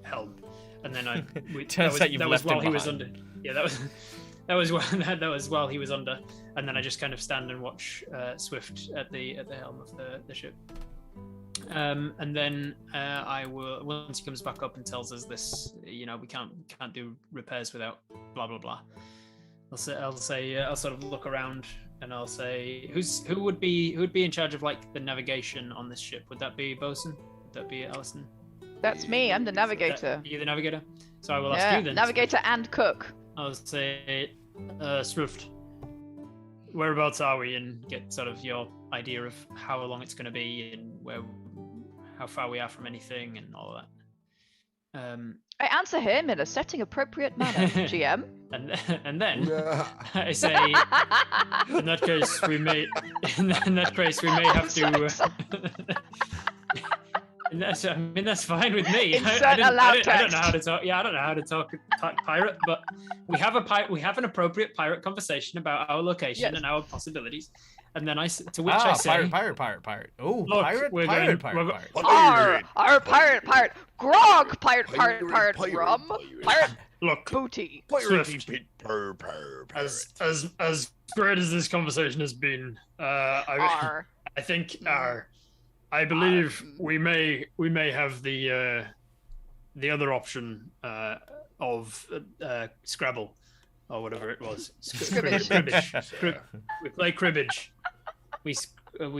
helm, and then Turns out you've that was left him while he was behind. under. Yeah, that was while he was under, and then I just kind of stand and watch Swift at the helm of the ship. And then I will, once he comes back up and tells us this, we can't do repairs without blah blah blah. I'll sort of look around and I'll say, who would be in charge of like the navigation on this ship? Would that be Bosun? Would that be Alison? That's me. I'm the navigator. You're the navigator. So I will ask Yeah, you then. navigator and cook. I'll say, Swift, whereabouts are we, and get sort of your idea of how long it's going to be and how far we are from anything and all of that. I answer him in a setting appropriate manner, GM. And then I say, in that case we may have to. And that's fine with me. Insert I a loud don't know how to text. talk. Yeah, I don't know how to talk pirate, but we have an appropriate pirate conversation about our location Yes. and our possibilities. And then I say, pirate. Oh, Look, pirate. Our pirate. Grog, pirate, rum, pirate, look, booty. Swift. As great as this conversation has been, I think I believe we may have the other option of Scrabble or whatever it was. Cribbage. Cribbage. We play cribbage. We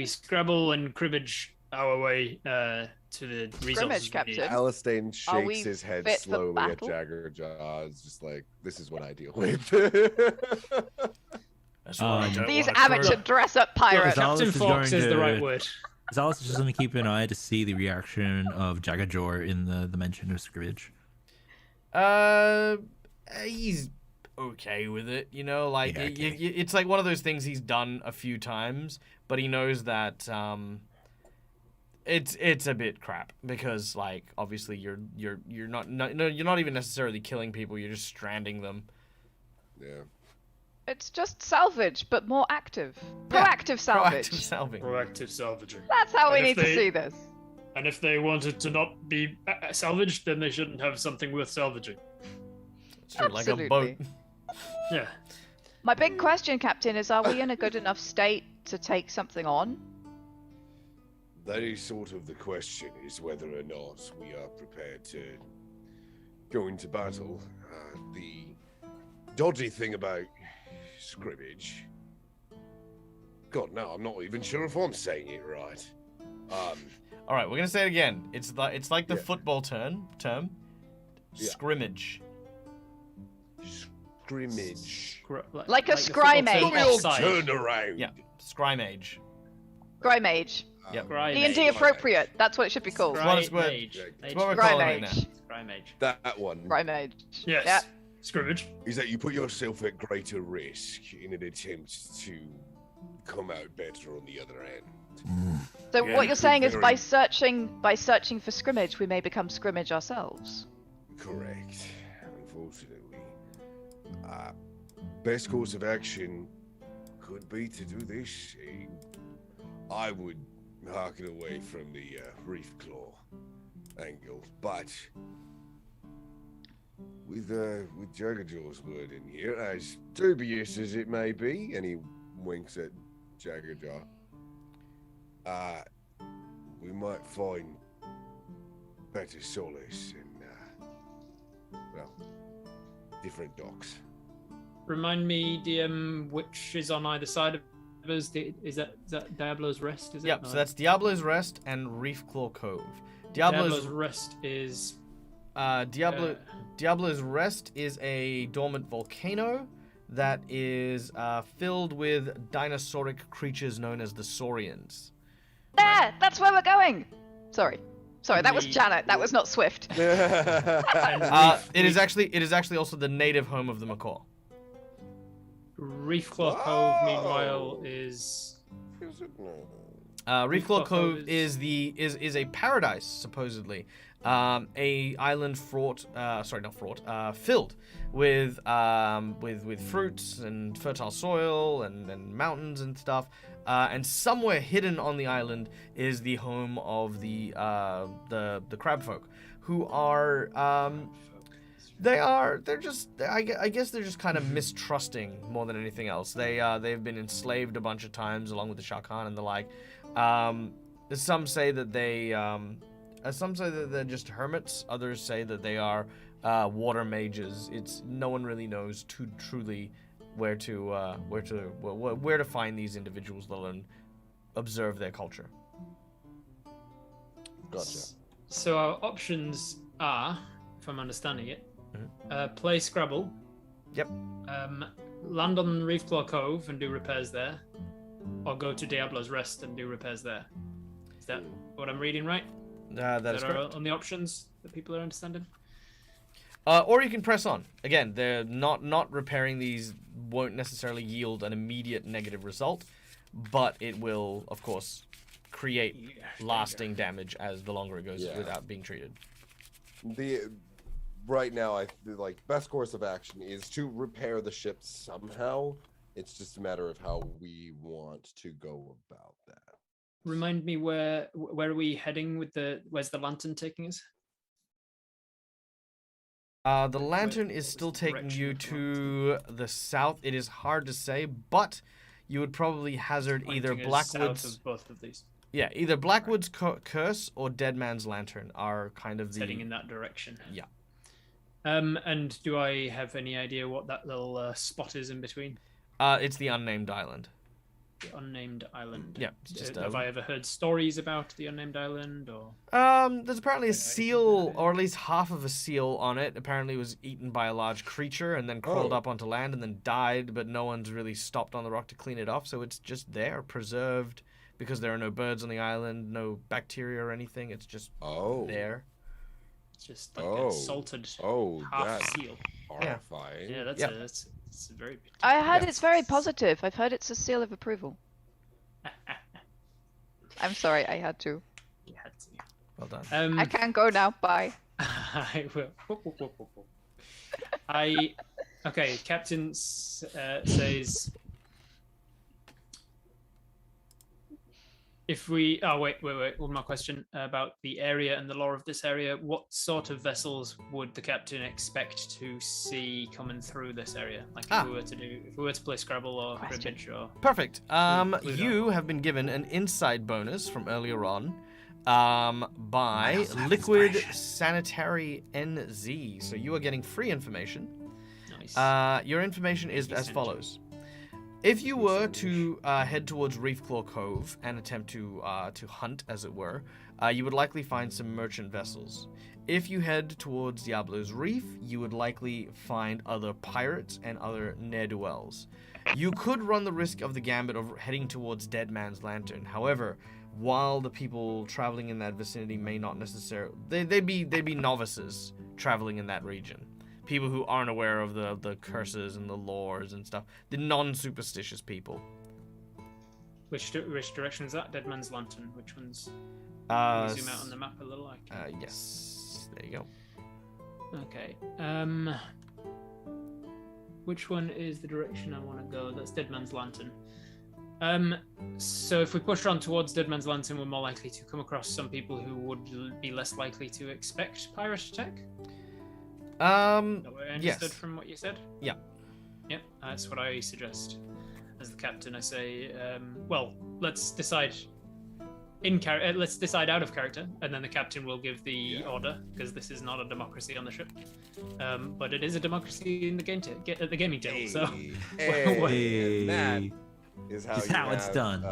Scrabble and cribbage our way to the resources. Captain. We need. Alistair Are we shakes his head fit for slowly at battle? Jaggerjaw. It's just like, this is what I deal with. That's what I don't These wanna amateur crew. dress-up pirates. Gonzalez Captain is Fox going is the to- right word. Zalis is just going to keep an eye to see the reaction of Jagajor in the mention of scrimmage. He's okay with it, you know. Like Yeah, okay. it's like one of those things he's done a few times, but he knows that it's a bit crap because, like, obviously you're not even necessarily killing people. You're just stranding them. Yeah. It's just salvage, but more active. Yeah, Proactive salvage. Proactive salving. Proactive salvaging. That's how we And need if to they- see this. And if they wanted to not be salvaged, then they shouldn't have something worth salvaging. It's true, like a boat. Absolutely. Yeah. My big question, Captain, is are we in a good enough state to take something on? That is sort of the question, is whether or not we are prepared to go into battle. The dodgy thing about scrimmage... God, no, I'm not even sure if I'm saying it right. All right, we're gonna say it again. It's like the Yeah. football term. Yeah. Scrimmage. Scrimmage. Like a the football scrimage. term We'll offside. turn around. Yeah, scrimage. Grimage. Yep. Scrimage. D&D appropriate. That's what it should be called. That's what it's called. Scrimage. That's what we're calling it now. Grimage. Scrimage. That one. Grimage. Yes. Yeah. Scrimmage. Is that you put yourself at greater risk in an attempt to come out better on the other end. So Yeah, what you're saying is very- by searching for scrimmage, we may become scrimmage ourselves. Correct. Unfortunately. Best course of action could be to do this. I would harken away from the reef claw angle, but with Jaggerjaw's word in here, as dubious as it may be, and he winks at Jaggerjaw, we might find better solace in, well, different docks. Remind me, DM, which is on either side of us? Is that Diablo's Rest? Is it? Yep. No. So that's Diablo's Rest and Reef Claw Cove. Diablo's Rest is. Diablo's Rest is a dormant volcano that is filled with dinosauric creatures known as the Saurians. There! That's where we're going! Sorry, that was Janet. That was not Swift. It is actually also the native home of the macaw. Reefclaw Cove, meanwhile, is. Reef Claw Claw Cove Cove is a paradise supposedly, a island filled with fruits and fertile soil and mountains and stuff. And somewhere hidden on the island is the home of the crab folk, who are I guess they're just kind of mistrusting more than anything else. They've been enslaved a bunch of times along with the Shah Khan and the like. Some say that they're just hermits. Others say that they are water mages. No one really knows truly where to find these individuals, let alone observe their culture. Gotcha. So our options are, if I'm understanding it, play Scrabble. Yep. Land on Reefclaw Cove and do repairs there, or go to Diablo's Rest and do repairs there. Is that what I'm reading right? That is are correct. on the options that people are understanding. Or you can press on. Again, they're not repairing these won't necessarily yield an immediate negative result, but it will, of course, create lasting damage as the longer it goes without being treated. Right now, best course of action is to repair the ship somehow. It's just a matter of how we want to go about that. Remind me where are we heading with where's the lantern taking us? The lantern is still taking you to the south. It is hard to say, but you would probably hazard either Pointing us Blackwood's. south of both of these. Yeah, either Blackwood's Curse or Dead Man's Lantern are kind of It's the. heading in that direction. Yeah. And do I have any idea what that little spot is in between? It's the unnamed island. The unnamed island. Yeah, it's just Have I ever heard stories about the unnamed island, or? There's apparently a seal, or at least half of a seal on it. Apparently it was eaten by a large creature and then crawled up onto land and then died, but no one's really stopped on the rock to clean it off, so it's just there, preserved, because there are no birds on the island, no bacteria or anything. It's just there. It's just like a salted half seal. Horrifying. Yeah, that's a very big deal. I heard it's very positive. I've heard it's a seal of approval. I'm sorry, I had to. You had to. Well done. I can go now. Bye. I will. Okay, Captain says if we wait, one more question about the area and the lore of this area. What sort of vessels would the captain expect to see coming through this area? Like if we were to play Scrabble or Cribbage or Perfect. You have been given an insight bonus from earlier on by Liquid Sanitary NZ. So you are getting free information. Nice. Your information is as follows. If you were to head towards Reefclaw Cove and attempt to hunt, as it were, you would likely find some merchant vessels. If you head towards Diablo's Reef, you would likely find other pirates and other ne'er-do-wells. You could run the risk of the gambit of heading towards Dead Man's Lantern. However, while the people traveling in that vicinity may not necessarily... They'd be novices traveling in that region. People who aren't aware of the curses and the lores and stuff. The non-superstitious people. Which direction is that? Dead Man's Lantern. Which one's... Can we zoom out on the map a little? Yes. There you go. Okay. Which one is the direction I want to go? That's Dead Man's Lantern. So if we push on towards Dead Man's Lantern, we're more likely to come across some people who would be less likely to expect pirate attack? That what I understood from what you said? Yeah. Yep, that's what I suggest. As the captain, I say, well, let's decide let's decide out of character, and then the captain will give the order, because this is not a democracy on the ship. But it is a democracy in the the gaming table, so... And that is how it's done.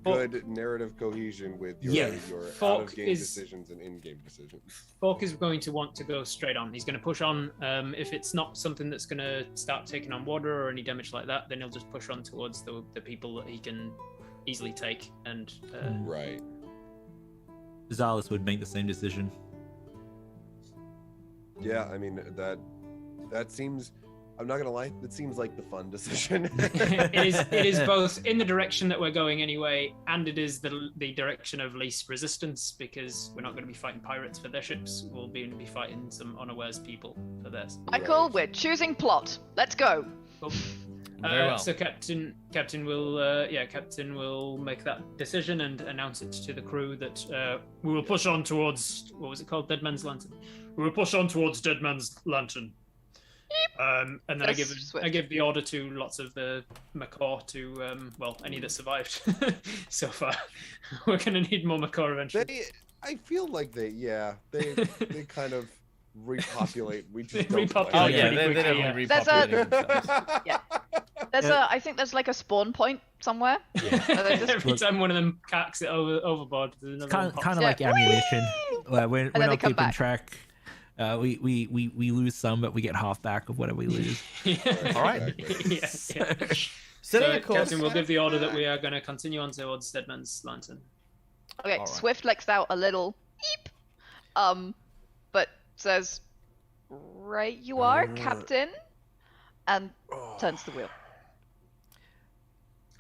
Good narrative cohesion with your out-of-game decisions and in-game decisions. Fork is going to want to go straight on. He's going to push on. If it's not something that's going to start taking on water or any damage like that, then he'll just push on towards the people that he can easily take. And Right. Zalis would make the same decision. Yeah, I mean, that seems... I'm not gonna lie, that seems like the fun decision. it is both in the direction that we're going anyway, and it is the direction of least resistance, because we're not going to be fighting pirates for their ships. We'll be fighting some unawares people for theirs. Michael, we're choosing plot. Let's go. Cool. Very well. So captain will make that decision and announce it to the crew that we will push on towards, what was it called? Dead Man's Lantern. We will push on towards Dead Man's Lantern. And then I give the order to lots of the Macaw to any that survived so far. We're gonna need more Macaw eventually. I feel like they kind of repopulate. We just They don't repopulate. They quickly, definitely There's repopulated themselves. I think there's like a spawn point somewhere. Every time one of them cacks it overboard, there's another Kind one pops of up. like ammunition. We're then they not come keeping back. track. We lose some, but we get half back of whatever we lose. All right. yeah. Setting So a course. Captain will give the order that we are going to continue on towards Dead Man's Lantern. Okay, All right. Swift lets out a little eep, but says, "Right, you are, Captain," and turns the wheel.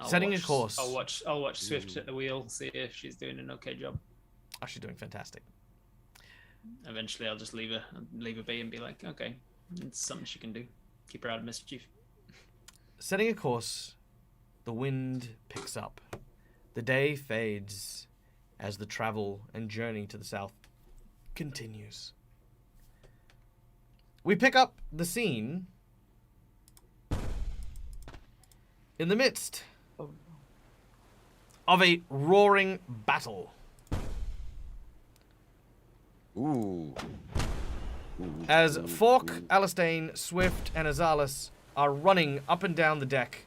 Setting a course. I'll watch Swift at the wheel, see if she's doing an okay job. Oh, she's doing fantastic. Eventually, I'll just leave her be and be like, okay, it's something she can do. Keep her out of mischief. Setting a course, the wind picks up. The day fades as the travel and journey to the south continues. We pick up the scene in the midst of a roaring battle. Ooh. As Fork, Alastair, Swift, and Azalis are running up and down the deck,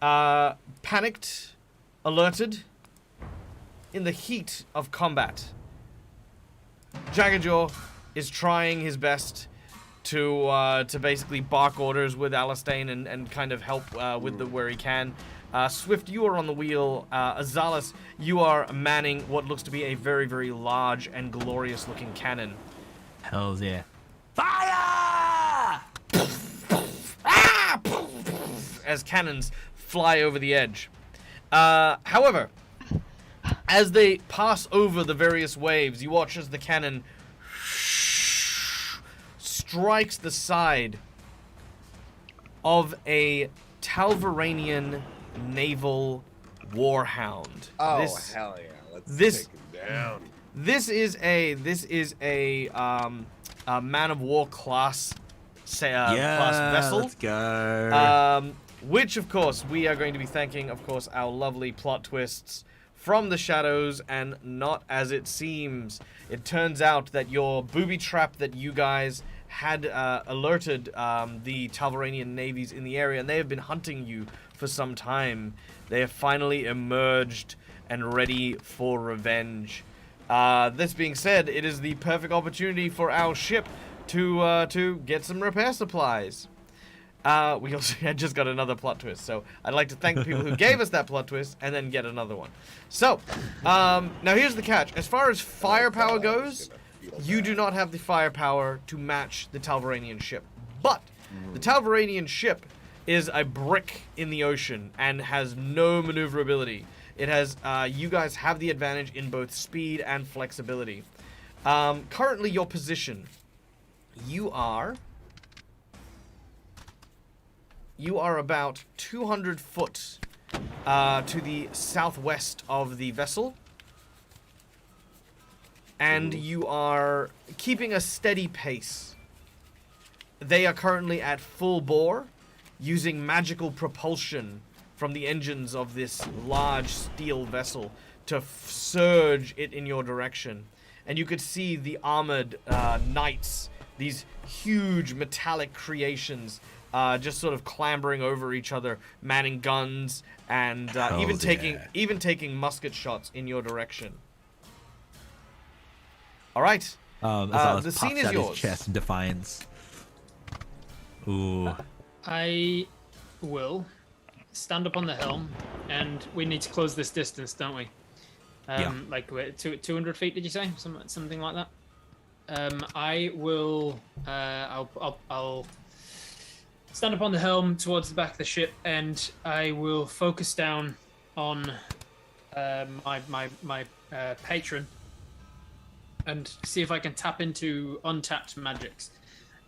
panicked alerted in the heat of combat. Jaggerjaw is trying his best to basically bark orders with Alastane and kind of help with where he can. Swift, you are on the wheel. Azalis, you are manning what looks to be a very, very large and glorious-looking cannon. Hells yeah. Fire! As cannons fly over the edge. However, as they pass over the various waves, you watch as the cannon strikes the side of a Talvaranian naval warhound. Oh, hell yeah. Let's take him down. This is a man of war class class vessel. Let's go. Which, of course, we are going to be thanking, of course, our lovely plot twists from the shadows and not as it seems. It turns out that your booby trap that you guys had alerted the Talvaranian navies in the area, and they have been hunting you for some time. They have finally emerged and ready for revenge. This being said, it is the perfect opportunity for our ship to get some repair supplies. We also just got another plot twist, so I'd like to thank the people who gave us that plot twist and then get another one. So, now here's the catch. As far as firepower goes, you do not have the firepower to match the Talvaranian ship. But the Talvaranian ship is a brick in the ocean and has no maneuverability. It has, you guys have the advantage in both speed and flexibility. Currently, your position, you are about 200 foot to the southwest of the vessel. And you are keeping a steady pace. They are currently at full bore, using magical propulsion from the engines of this large steel vessel to surge it in your direction. And you could see the armored knights, these huge metallic creations, just sort of clambering over each other, manning guns, and even taking musket shots in your direction. All right, the scene is yours. His chest in defiance. Ooh. I will stand up on the helm, and we need to close this distance, don't we? Yeah. Like 200 feet, did you say? Something like that. I will. I'll stand up on the helm towards the back of the ship, and I will focus down on my patron, and see if I can tap into untapped magics.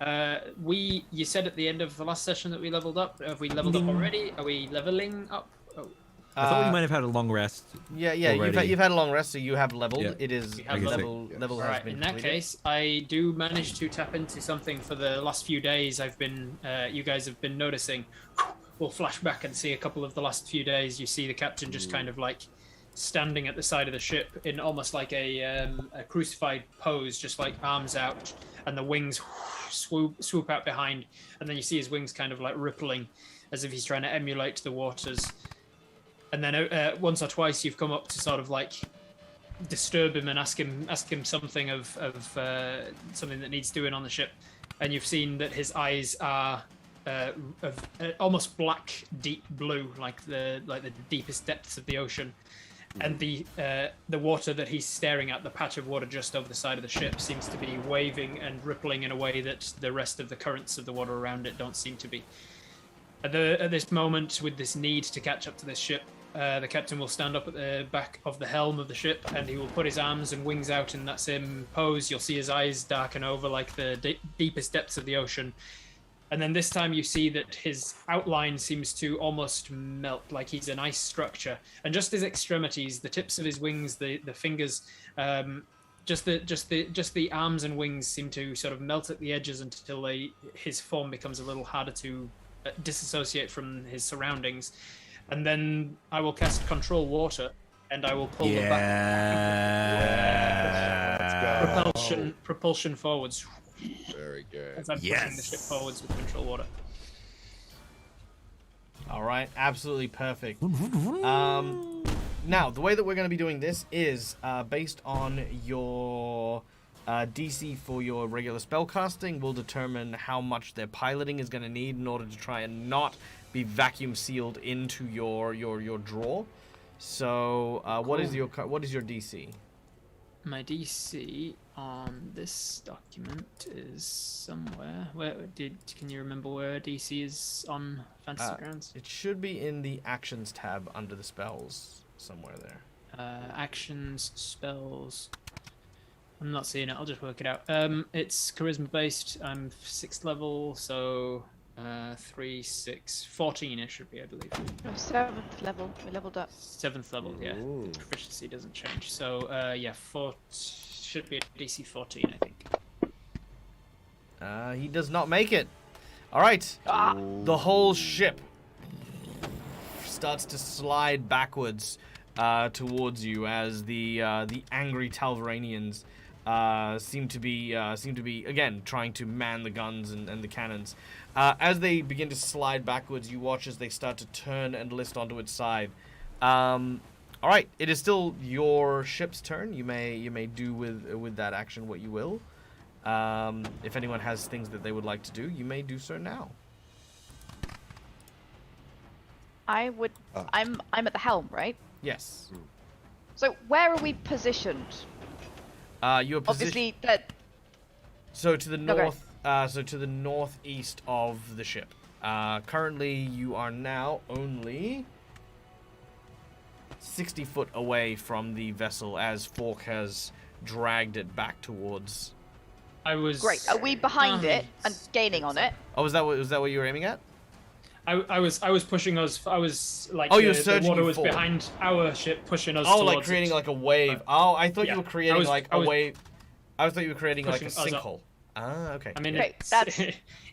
You said at the end of the last session that we leveled up. Have we leveled up already? Are we leveling up? Oh. I thought we might have had a long rest. Yeah. already. You've had a long rest, so you have leveled. Yeah. It is have level has Alright, been in that completed. case, I do manage to tap into something for the last few days. I've been, you guys have been noticing. We'll flash back and see a couple of the last few days. You see the captain just kind of like standing at the side of the ship in almost like a crucified pose, just like arms out, and the wings swoop out behind, and then you see his wings kind of like rippling as if he's trying to emulate the waters. And then once or twice you've come up to sort of like disturb him and ask him something of something that needs doing on the ship, and you've seen that his eyes are of almost black, deep blue, like the deepest depths of the ocean. And the water that he's staring at, the patch of water just over the side of the ship, seems to be waving and rippling in a way that the rest of the currents of the water around it don't seem to be. At this moment, with this need to catch up to this ship, the captain will stand up at the back of the helm of the ship, and he will put his arms and wings out in that same pose. You'll see his eyes darken over like the deepest depths of the ocean. And then this time you see that his outline seems to almost melt, like he's an ice structure. And just his extremities, the tips of his wings, the fingers, just the arms and wings seem to sort of melt at the edges until his form becomes a little harder to disassociate from his surroundings. And then I will cast Control Water, and I will pull the back propulsion forwards. Very good. As I'm pushing the ship forwards with Control Water. All right, absolutely perfect. now the way that we're going to be doing this is based on your DC for your regular spell casting. Will determine how much their piloting is going to need in order to try and not be vacuum sealed into your draw. So what is your DC? My DC on this document is somewhere. Can you remember where DC is on Fantasy Grounds? It should be in the actions tab under the spells somewhere there. Actions, spells. I'm not seeing it. I'll just work it out. It's charisma based. I'm 6th level, so 3, 6, 14 it should be, I believe. No, 7th level. We leveled up. 7th level, yeah. Ooh. Proficiency doesn't change. So yeah, should be a DC 14, I think. He does not make it. All right. The whole ship starts to slide backwards towards you as the angry Talvaranians seem to be again trying to man the guns and the cannons. As they begin to slide backwards, you watch as they start to turn and list onto its side. All right, it is still your ship's turn. You may do with that action what you will. If anyone has things that they would like to do, you may do so now. I would. I'm at the helm, right? Yes. So where are we positioned? You are positioned. Obviously, that. So to the Okay. north. So to the northeast of the ship. Currently, you are now only 60 foot away from the vessel as Fork has dragged it back towards. I was Great. Are we behind it and gaining on it? Oh, was that what you were aiming at? I was pushing us. I was like. Oh, you're the surging water was forward. behind our ship, pushing us. Oh, towards like creating it. like a wave. Oh, I thought Yeah. you were creating I was- wave. I thought you were creating like a pushing us up. sinkhole. Ah, okay. I mean, Okay, it's, that's-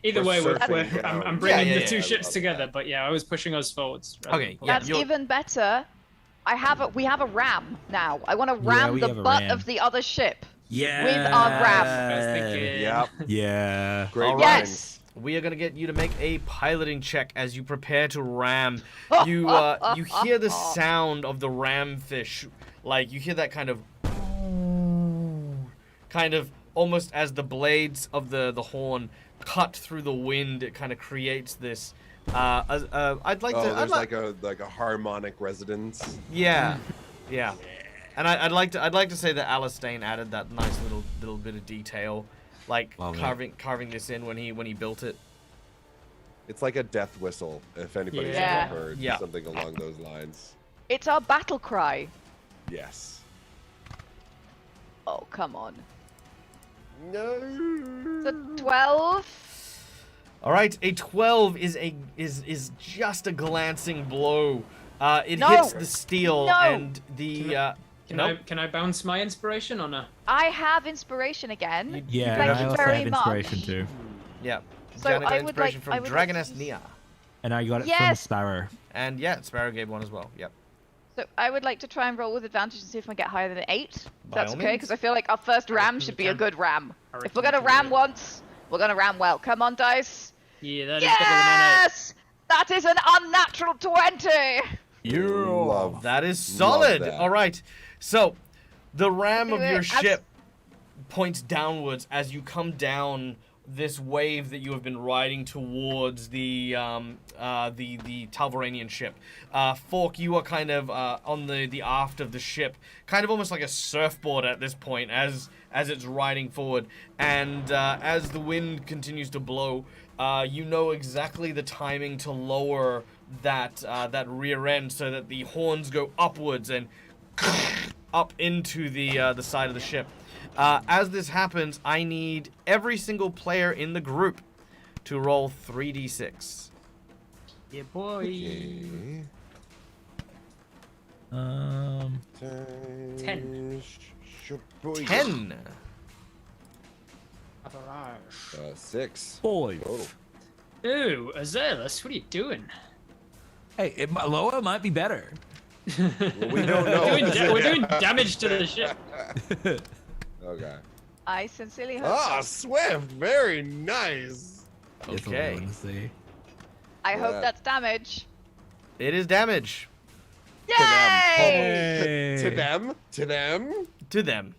either We're way, surfing I'm down. bringing Yeah, the two yeah. ships together. But yeah, I was pushing us forwards. rather Okay, than yeah, That's you're- even better. We have a ram now. I want to Yeah, ram we the have a butt ram. of the other ship. Yeah. With our ram. I was thinking. Yep. Yeah. Great All minds. Yes. We are gonna get you to make a piloting check as you prepare to ram. You hear the sound of the ram fish, like you hear that kind of almost as the blades of the horn cut through the wind. It kind of creates this. I'd like to. There's like a harmonic resonance. Yeah, yeah. And I'd like to say that Alastair added that nice little bit of detail, like Love it. carving this in when he built it. It's like a death whistle, if anybody's Yeah. ever heard Yeah. something along those lines. It's our battle cry. Yes. Oh, come on. No. The 12. All right, a 12 is just a glancing blow. It No. hits the steel No. and the. Can I bounce my inspiration on a? I have inspiration again. Yeah, Thank and I you also very have inspiration much. too. Yeah. So Janet got I would like- inspiration from I would like to Dragoness use- Nia, And I got it from Yes. Sparrow. and yeah, Sparrow gave one as well. Yep. So I would like to try and roll with advantage and see if I get higher than 8. If By that's all okay, means. because I feel like our first ram reckon should you be a can. good ram. I If reckon we're gonna you can do ram it. once, we're gonna ram well. Come on, dice. Yeah, that is better than an Yes! That is an unnatural 20! Love That is solid. that. All right. So, the ram of your As- ship points downwards as you come down this wave that you have been riding towards the Talvaranian ship. Fork, you are kind of on the aft of the ship, kind of almost like a surfboard at this point as it's riding forward. And as the wind continues to blow, you know exactly the timing to lower that rear end so that the horns go upwards and up into the side of the ship. As this happens, I need every single player in the group to roll 3d6. Yeah, boy. Okay. 10. 10. 6. 5. Total. Ooh, Azalus, what are you doing? Hey, lower might be better. Well, we don't know. We're doing damage to the ship. Okay. I sincerely hope Ah, so. Swift. Very nice. That's what I Okay. wanna see. I hope Yeah. that's damage. It is damage. Yay! To them? To them? To them.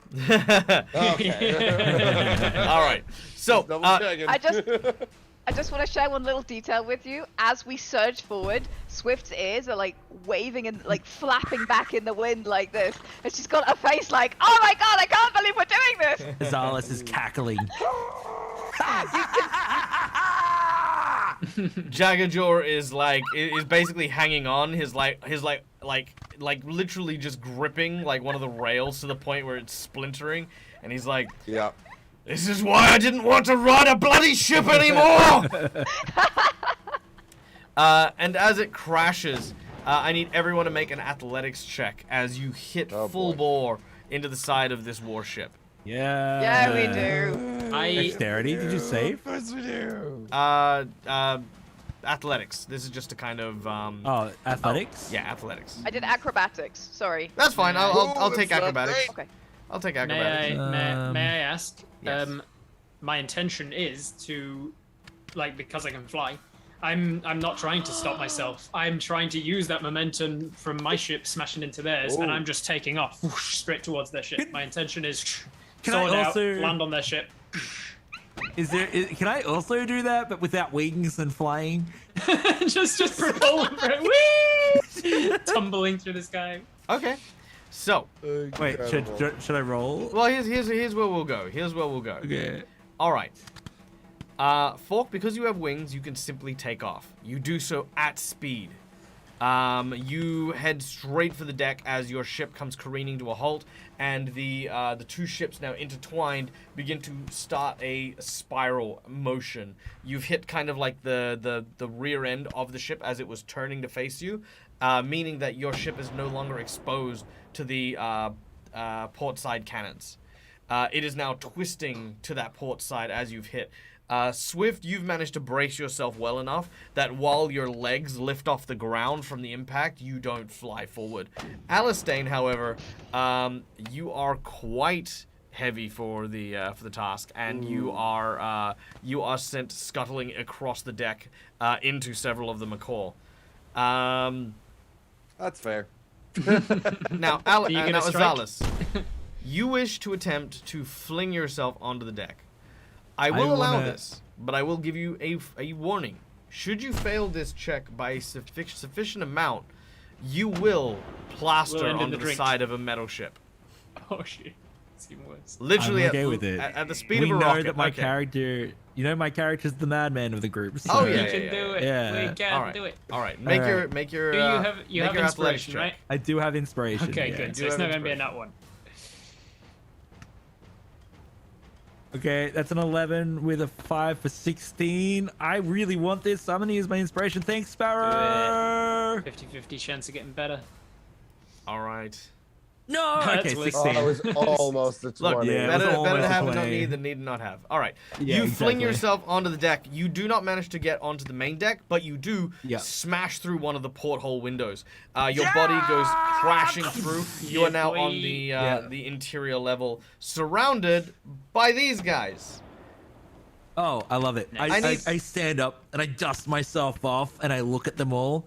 Okay. All right. So, Double checking. I just want to share one little detail with you. As we surge forward, Swift's ears are like waving and like flapping back in the wind like this, and she's got a face like, "Oh my god, I can't believe we're doing this!" Zalis is cackling. Jaggerjaw is basically hanging on. His literally just gripping like one of the rails to the point where it's splintering, and he's like, Yeah. "This is why I didn't want to ride a bloody ship anymore!" And as it crashes, I need everyone to make an athletics check as you hit full bore into the side of this warship. Yeah. Yeah, we do. Dexterity, did you save? Yes, we do. Athletics. This is just a kind of Oh, athletics? yeah, athletics. I did acrobatics. Sorry. That's fine. I'll take that's not acrobatics. great. Okay. I'll take May acrobatics. I ask? Yes. My intention is to, like, because I can fly. I'm not trying to stop myself. I'm trying to use that momentum from my ship smashing into theirs, and I'm just taking off whoosh, straight towards their ship. My intention is Can I sword out, also- land on their ship. Can I also do that, but without wings and flying? just propel them for it. Whee! Tumbling through the sky. Okay. So, Wait, should I roll? well, here's where we'll go. Here's where we'll go. Okay. All right. Fork, because you have wings, you can simply take off. You do so at speed. You head straight for the deck as your ship comes careening to a halt, and the two ships, now intertwined, begin to start a spiral motion. You've hit kind of like the rear end of the ship as it was turning to face you, meaning that your ship is no longer exposed to the port side cannons. It is now twisting to that port side as you've hit. Swift, you've managed to brace yourself well enough that while your legs lift off the ground from the impact, you don't fly forward. Alistane, however, you are quite heavy for the task, and you are sent scuttling across the deck into several of the macaw. That's fair. Now, Are you gonna strike? Azalis, you wish to attempt to fling yourself onto the deck. I will allow this, but I will give you a warning. Should you fail this check by a sufficient amount, you will plaster end in onto the the drink. side of a metal ship. Oh shit. It's even worse. Literally, I'm okay with it. At the speed We of a know rocket. that my Okay. character, my character's the madman of the group. So. Oh, We yeah, can do it. yeah. We can All right. do it. All right. Make your Alright. make your Do you uh, have make you have your athletics inspiration, check. right? I do have inspiration. Okay, yeah. good. do So it's have not going to be a inspiration. nat one. Okay, that's an 11 with a 5 for 16. I really want this, so I'm gonna use my inspiration. Thanks, Sparrow. 50-50 chance of getting better. All right. No, That's okay, worse. 16. Oh, it was almost a 20. Look, Yeah, it better, was better to almost have a it not 20. need than need not have. All right. Yeah, You fling exactly. yourself onto the deck. You do not manage to get onto the main deck, but you do Yeah. smash through one of the porthole windows. Your body goes crashing through. You are now on the interior level, surrounded by these guys. Oh, I love it. I need- I stand up and I dust myself off and I look at them all.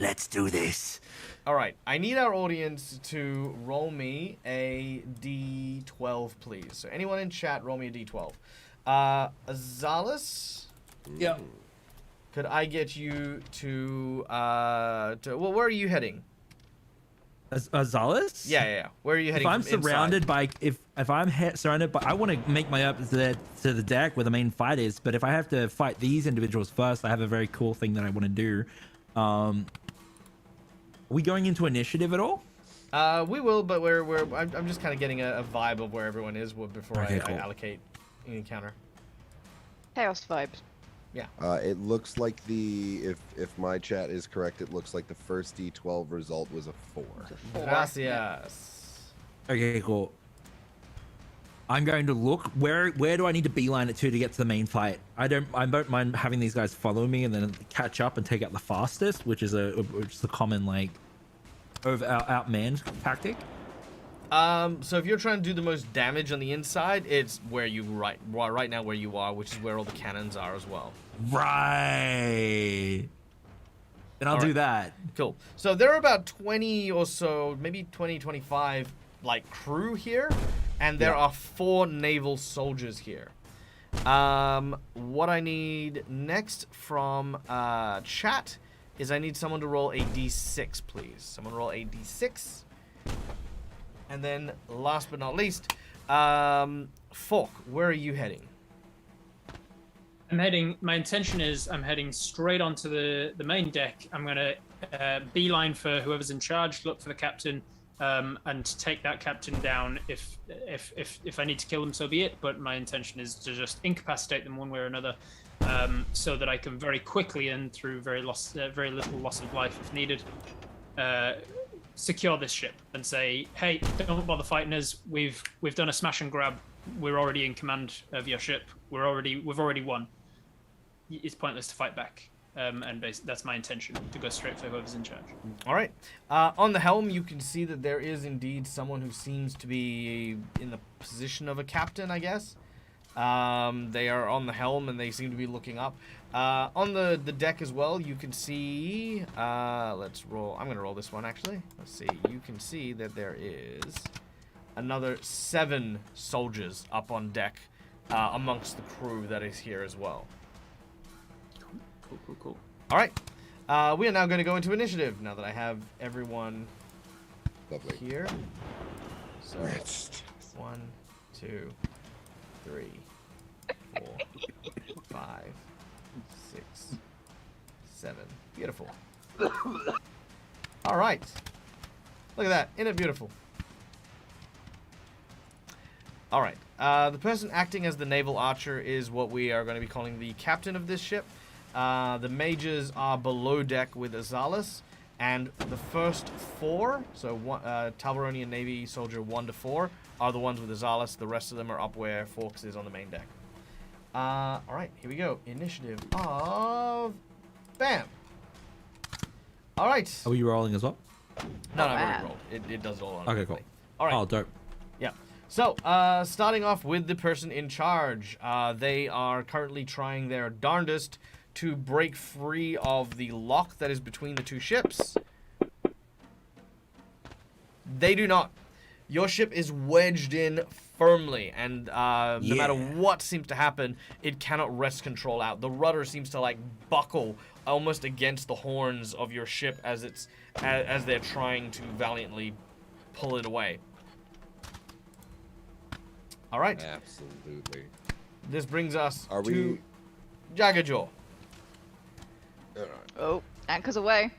Let's do this. All right. I need our audience to roll me a d12, please. So anyone in chat, roll me a d12. Azalis, Yeah. could I get you to well, where are you heading? Azalis? Yeah. Where are you If heading? I'm from inside? surrounded by, if I'm surrounded by, I want to make my up to the deck where the main fight is. But if I have to fight these individuals first, I have a very cool thing that I want to do. Are we going into initiative at all? We will, but I'm just kind of getting a vibe of where everyone is before Okay, I cool. allocate an encounter. Chaos vibes. It looks like if my chat is correct, it looks like the first D12 result was a 4. Gracias. Okay, cool. I'm going to look. Where do I need to beeline it to get to the main fight? I don't mind having these guys follow me and then catch up and take out the fastest, which is a common like outmanned tactic. So if you're trying to do the most damage on the inside, it's where you right now where you are, which is where all the cannons are as well. Right. Then I'll do that. Cool. So there are about 20 or so, maybe 20, 25, like, crew here. And there are 4 naval soldiers here. What I need next from chat is I need someone to roll a d6, please. Someone roll a d6. And then, last but not least, Fork, where are you heading? My intention is I'm heading straight onto the main deck. I'm going to beeline for whoever's in charge, look for the captain, and take that captain down. If I need to kill them, so be it. But my intention is to just incapacitate them one way or another, so that I can very quickly and through very little loss of life if needed, secure this ship and say, hey, don't bother fighting us. We've done a smash and grab. We're already in command of your ship. We've already won. It's pointless to fight back. And that's my intention, to go straight for whoever's in charge. All right. On the helm, you can see that there is indeed someone who seems to be in the position of a captain, I guess. They are on the helm, and they seem to be looking up. On the deck as well, you can see... let's roll. I'm going to roll this one, actually. Let's see. You can see that there is another 7 soldiers up on deck amongst the crew that is here as well. Cool. All right. We are now going to go into initiative now that I have everyone here. So, 1, 2, 3, 4, 5, 6, 7. Beautiful. All right. Look at that. Isn't it beautiful? All right. The person acting as the naval archer is what we are going to be calling the captain of this ship. The mages are below deck with Azalis, and the first 4, so Talvaronian Navy soldier 1 to 4, are the ones with Azalis. The rest of them are up where Forks is on the main deck. All right, here we go. Initiative of Bam. All right. Are we rolling as well? No, I've already rolled. It does it all Okay, cool. All right. Oh, dope. Yeah. So, starting off with the person in charge, they are currently trying their darndest to break free of the lock that is between the 2 ships. They do not. Your ship is wedged in firmly, and no matter what seems to happen, it cannot wrest control out. The rudder seems to like buckle almost against the horns of your ship as they're trying to valiantly pull it away. All right. Absolutely. This brings us Are to we... Jaggerjaw. Oh, anchor's away.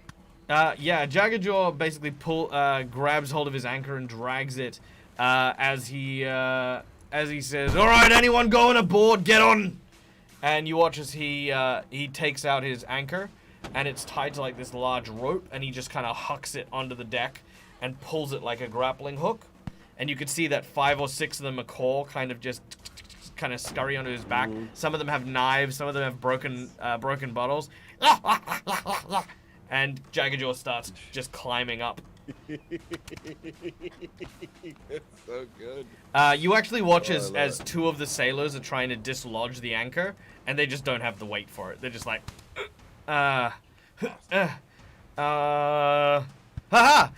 Yeah, Jaggerjaw basically grabs hold of his anchor and drags it as he says, "All right, anyone going aboard? Get on!" And you watch as he takes out his anchor, and it's tied to like this large rope, and he just kind of hucks it onto the deck and pulls it like a grappling hook. And you can see that 5 or 6 of them are core, kind of scurry onto his back. Some of them have knives, some of them have broken bottles. And Jaggerjaw starts just climbing up. That's so good. You actually watch as 2 of the sailors are trying to dislodge the anchor, and they just don't have the weight for it. They're just like, haha!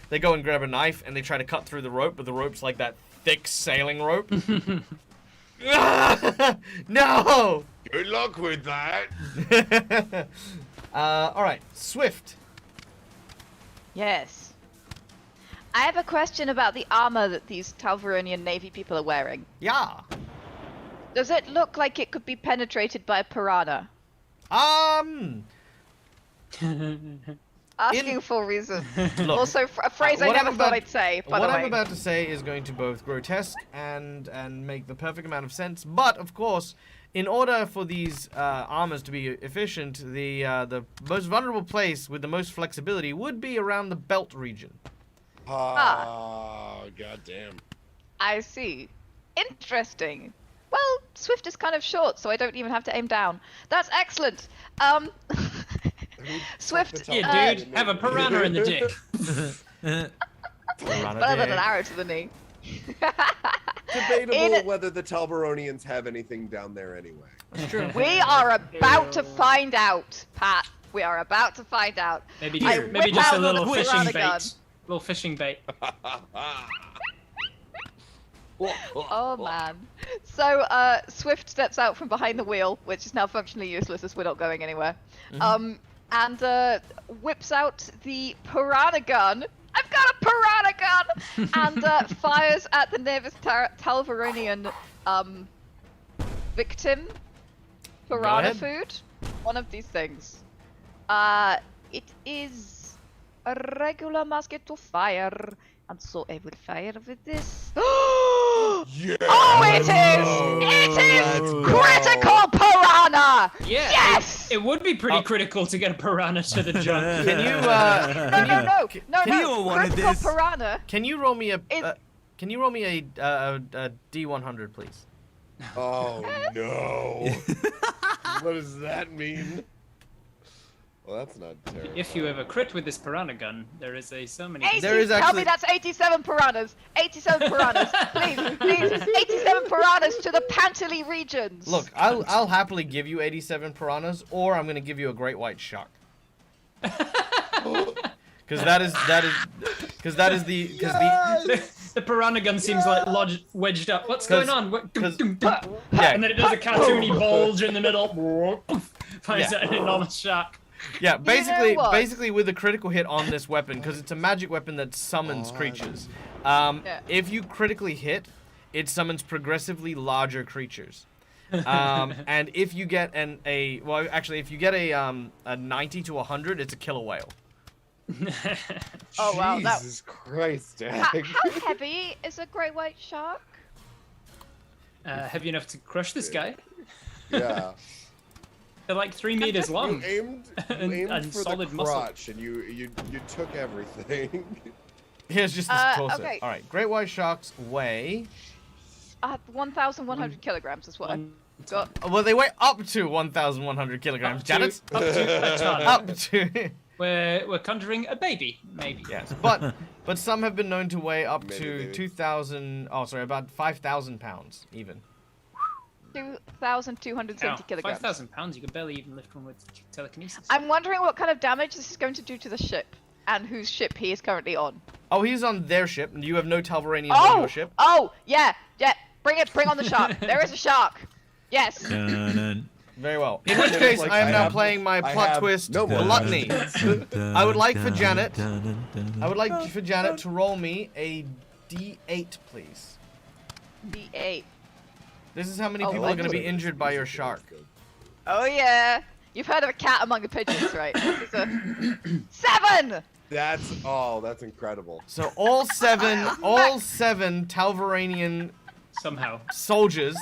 They go and grab a knife, and they try to cut through the rope, but the rope's like that thick sailing rope. No! Good luck with that. Alright, Swift. Yes. I have a question about the armor that these Talvaronian Navy people are wearing. Yeah. Does it look like it could be penetrated by a piranha? Asking for a reason. Look, Also, a phrase I never thought I'd say, by the What way. I'm about to say is going to both grotesque and make the perfect amount of sense, but, of course, in order for these armors to be efficient, the most vulnerable place with the most flexibility would be around the belt region. Oh, goddamn. I see. Interesting. Well, Swift is kind of short, so I don't even have to aim down. That's excellent. Swift. Yeah, dude, have a piranha in the dick. Better than an arrow to the knee. Debatable whether the Talbaronians have anything down there anyway. That's true. We are about to find out, Pat. We are about to find out. Maybe I just, whip a out little the fishing piranha bait. gun. Little fishing bait. Oh man. So Swift steps out from behind the wheel, which is now functionally useless as we're not going anywhere. And whips out the piranha gun. I've got a piranha gun! And fires at the nearest Talvaronian victim. Piranha ahead. food. One of these things. It is a regular musket to fire. And so I will fire with this. Yeah. Oh, it is! It is critical piranha! Yeah. Yes! It would be pretty critical to get a piranha to the junk. Can you No, wanted critical this. piranha. can you roll me a It- can you roll me a D100, please? Oh no. What does that mean? Well, that's not terrible. If you ever crit with this piranha gun, there is so many. 80, There is tell actually- me that's 87 piranhas. 87 piranhas. Please, 87 piranhas to the Pantali regions. Look, I'll happily give you 87 piranhas, or I'm gonna give you a great white shark. Because The piranha gun seems like wedged up. What's going on? yeah, And then it does a cartoony bulge in the middle. Finds Yeah. an enormous shark. yeah. Basically, what? basically with a critical hit on this weapon, because it's a magic weapon that summons creatures. If you critically hit, it summons progressively larger creatures. And if you get if you get a 90 to 100, it's a killer whale. Oh, wow, that- Jesus Christ, How Dag. heavy is a great white shark? Heavy enough to crush this guy. Yeah. They're like 3 meters long. You aimed And for solid the muscle. crotch, and you took everything. Here's just this closer. okay. All right, great white sharks weigh. 1,100 kilograms is what I got. Well, they weigh up to 1,100 kilograms. Janet, Up to a ton. up to. We're conjuring a baby, maybe. Yes, but some have been known to weigh up Maybe, to maybe. 2,000. Oh, sorry, about 5,000 pounds even. 2,270 Ow, kilograms. 5,000 pounds. You could barely even lift one with telekinesis. I'm wondering what kind of damage this is going to do to the ship, and whose ship he is currently on. Oh, he's on their ship, and you have no Talvaranians on your ship. Oh, yeah. Bring on the shark. There is a shark. Yes. Very well. In which case, Like, I am I now have- playing my I plot have twist, no more Gluttony. I would like for Janet. I would like Oh, for Janet to roll me a D8, please. D8. This is how many Oh, people are going to be excellent. injured by your shark. Oh, yeah. You've heard of a cat among the pigeons, right? This is a 7! That's incredible. So all seven Talvaranian Somehow. soldiers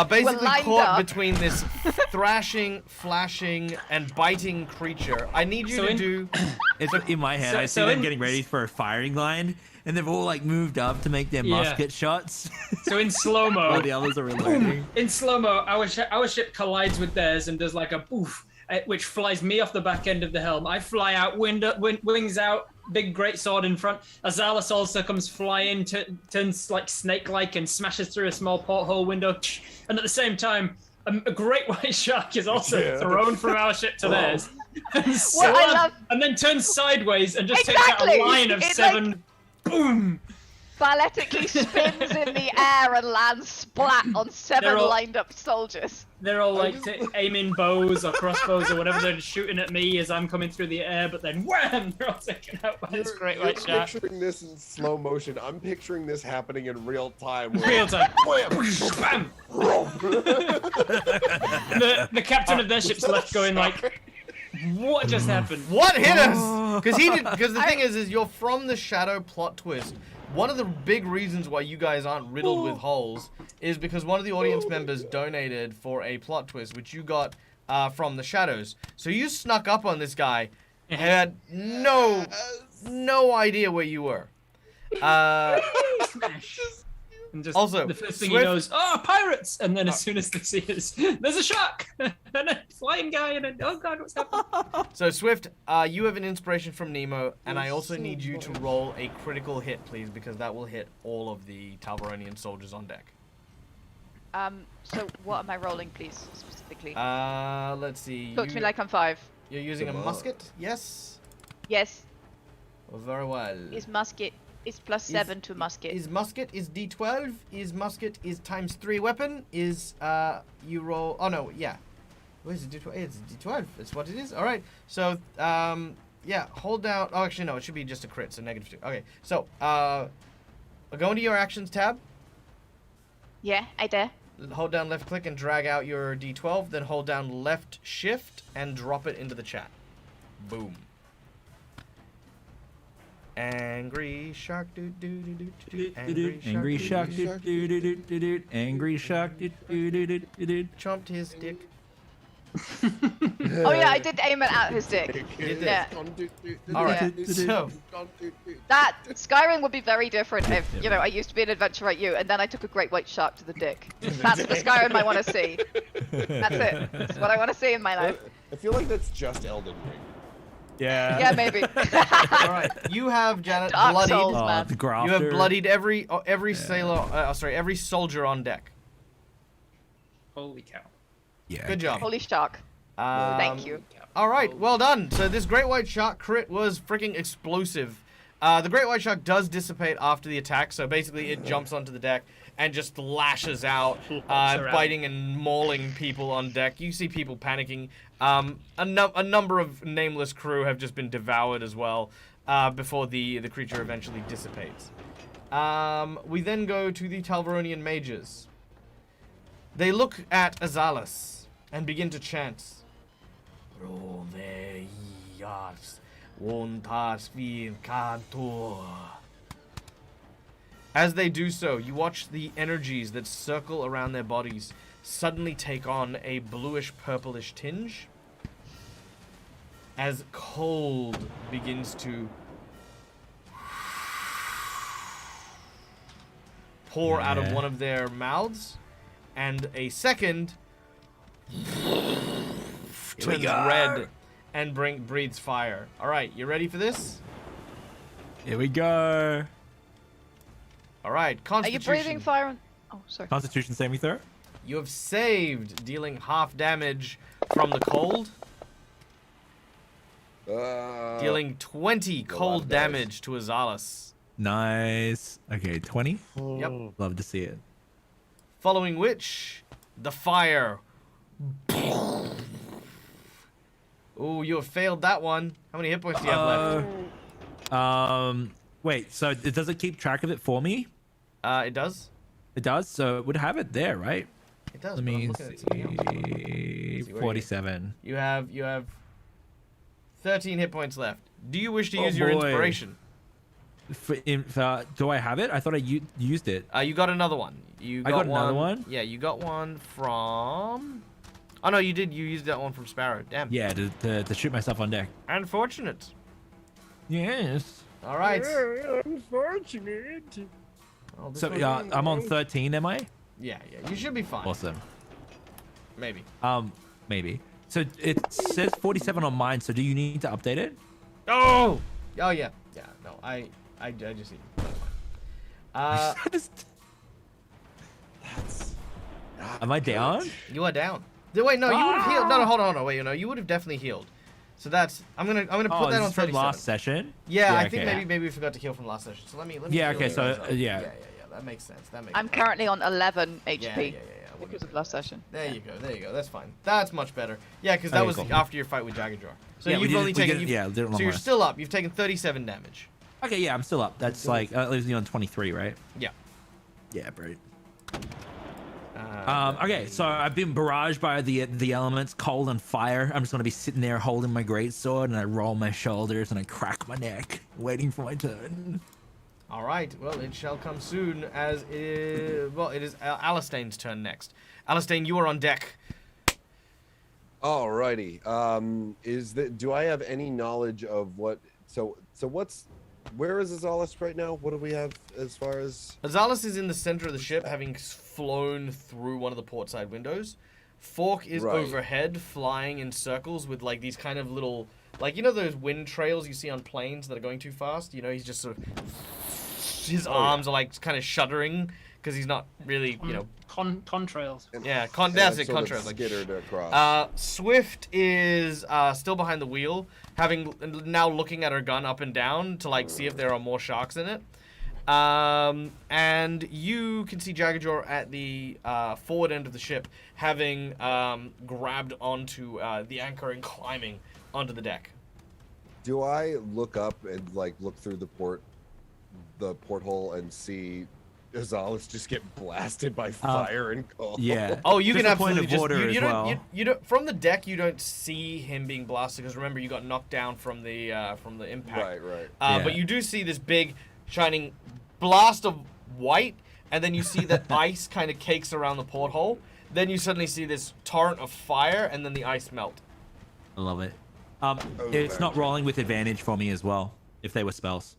basically lined caught up. between this thrashing, flashing, and biting creature. I need you So to in- do. It's in my head. So- I see so them in- getting ready for a firing line, and they've all like moved up to make their Yeah. musket shots, So in slow while the mo, others are reloading. in slow mo, our ship collides with theirs and does like a poof, which flies me off the back end of the helm. I fly out, wings out, big great sword in front. Azalis also comes flying, turns like snake-like and smashes through a small porthole window. And at the same time, a great white shark is also thrown from our ship to theirs. What I love- And then turns sideways and just takes Exactly! out a line of It's 7. Boom! Balletically spins in the air and lands splat on 7 They're all- lined up soldiers. They're all like aiming bows or crossbows or whatever. They're just shooting at me as I'm coming through the air, but then wham! They're all taken out by this great white You're shark. picturing this in slow motion. I'm picturing this happening in real time. where- Real time. Wham! Bam! The captain of their ship's left going like, what just happened? What hit us? Because the thing is you're from the shadow plot twist. One of the big reasons why you guys aren't riddled with holes is because one of the audience members donated for a plot twist, which you got from the shadows. So you snuck up on this guy and had no idea where you were. Smash. And just Also, the first thing Swift- he knows, oh, pirates! And then as soon as they see us, there's a shark! And a flying guy, and oh god, what's happening? So Swift, you have an inspiration from Nemo, and I also need you to roll a critical hit, please, because that will hit all of the Talvaronian soldiers on deck. So what am I rolling, please, specifically? Let's see. Talk to me like I'm 5. You're using a Come on. musket? Yes? Yes, Very well. is musket. It's +7 to musket. Is musket is D12? Is musket is ×3 weapon? Is you roll? Oh no, yeah. What is it? D12? It's D12. It's what it is. All right. So yeah, hold down. Oh, actually no, it should be just a crit, so -2. Okay. So go into your actions tab. Yeah, I dare. Hold down left click and drag out your D12. Then hold down left shift and drop it into the chat. Boom. Angry shark doo doo doo doo doo. Angry shark. Angry shark. Chomped his dick. Oh yeah, I did aim it at his dick. did. Yeah. All right. So That Skyrim would be very different if, you know, I used to be an adventurer like you, and then I took a great white shark to the dick. That's the Skyrim I want to see. That's it. That's what I want to see in my life. I feel like that's just Elden Ring. Yeah. Yeah, maybe. all right, you have Janet Dark bloodied. Souls. Oh, Man. the grafter. You have bloodied every sailor. Every soldier on deck. Holy cow. Yeah. Good job. Holy shark. Thank you. All right, well done. So this great white shark crit was freaking explosive. The great white shark does dissipate after the attack, so basically it jumps onto the deck and just lashes out, around. biting and mauling people on deck. You see people panicking. A number of nameless crew have just been devoured as well before the creature eventually dissipates. We then go to the Talvaronian mages. They look at Azalis and begin to chant. As they do so, you watch the energies that circle around their bodies suddenly take on a bluish purplish tinge as cold begins to pour out of Yeah. one of their mouths, and a second turns red and breathes fire. All right, you ready for this? Here we go. All right, Are you Constitution. breathing fire on... Oh, sorry. Constitution saving throw. You have saved, dealing half damage from the cold, dealing 20 cold that does. damage to Azalis. Nice. Okay, 20. Yep. Love to see it. Following which, the fire. Ooh, you have failed that one. How many hit points do you have left? Wait. So does it keep track of it for me? It does. It does. So it would have it there, right? It does. Let but I'm me looking at something else. see. see where 47. You have 13 hit points left. Do you wish to Oh, use your boy. inspiration? Do I have it? I thought I used it. You got another one. I got another one? Yeah, you got one from. Oh no, you did. You used that one from Sparrow. Damn. Yeah, to shoot myself on deck. Unfortunate. Yes. All right. Unfortunate. Well, this So one- I'm on 13, am I? Yeah, you should be fine. Awesome. Maybe. Maybe. So it says 47 on mine. So do you need to update it? Oh. Oh yeah. Yeah. No, I just need. Am I down? You are down. Wait, no, you would have healed. No, hold on. Wait, no, you would have definitely healed. So that's. I'm gonna put Oh, that is on this from 37. last session? Yeah, I think okay. maybe we forgot to heal from last session. So let me. Yeah, heal okay, you so, guys up. yeah. Yeah. That makes sense. That makes. I'm sense. currently on 11 HP Yeah. because of last session. There you go. That's fine. That's much better. Yeah, because that Okay, was cool. after your fight with Jaggerjaw. So Yeah, we you've did it- only we taken. did it- yeah, we did it so long you're rest. still up. You've taken 37 damage. Okay, yeah, I'm still up. That's like that leaves me on 23, right? Yeah. Yeah, bro. Uh, Okay, so I've been barraged by the elements, cold and fire. I'm just gonna be sitting there holding my greatsword, and I roll my shoulders and I crack my neck, waiting for my turn. All right. Well, it shall come soon. As it is, it is Alistain's turn next. Alistain, you are on deck. Alrighty. Do I have any knowledge of what? So where is Azalis right now? What do we have as far as? Azalis is in the center of the ship, having flown through one of the portside windows. Fork is Right. overhead, flying in circles with like these kind of little, like you know those wind trails you see on planes that are going too fast. You know, he's just sort of his arms are like kind of shuddering because he's not really, you know. Contrails. Yeah, And that's I've it. sort of Contrails. Like, skittered across. Swift is still behind the wheel, having now looking at her gun up and down to like see if there are more sharks in it. And you can see Jagajaw at the forward end of the ship, having grabbed onto the anchor and climbing onto the deck. Do I look up and like look through the porthole and see Azalis just get blasted by fire and coal? Yeah. Oh, you Just can a point absolutely of just order you as don't well. you don't from the deck you don't see him being blasted because remember you got knocked down from the impact. Right. But you do see this big shining blast of white, and then you see that ice kind of cakes around the porthole. Then you suddenly see this torrent of fire, and then the ice melt. I love it. It's not rolling with advantage for me as well, if they were spells.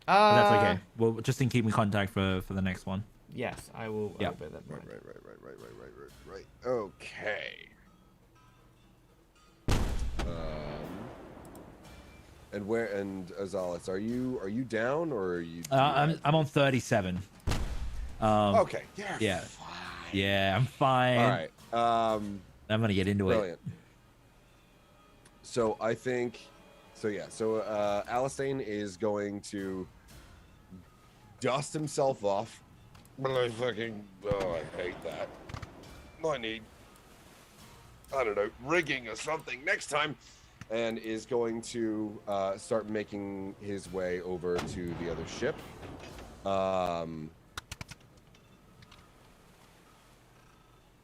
But that's okay. Well, just in keeping contact for the next one. Yes, I will. Yeah. I will bear that in mind. Right. Okay. And Azalis, are you down or are you? I'm on 37. Okay. Yeah. Fine. Yeah, I'm fine. All right. I'm gonna get into Brilliant. So I think, so Alistane is going to dust himself off. I hate that. I need, I don't know, rigging or something next time. And is going to start making his way over to the other ship.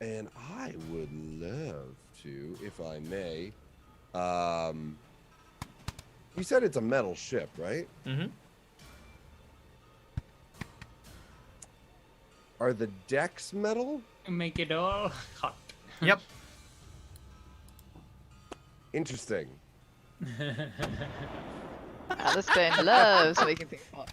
And I would love to, if I may. You said it's a metal ship, right? Mm-hmm. Are the decks metal? Make it all hot. Yep. Interesting. Alistair loves making things hot.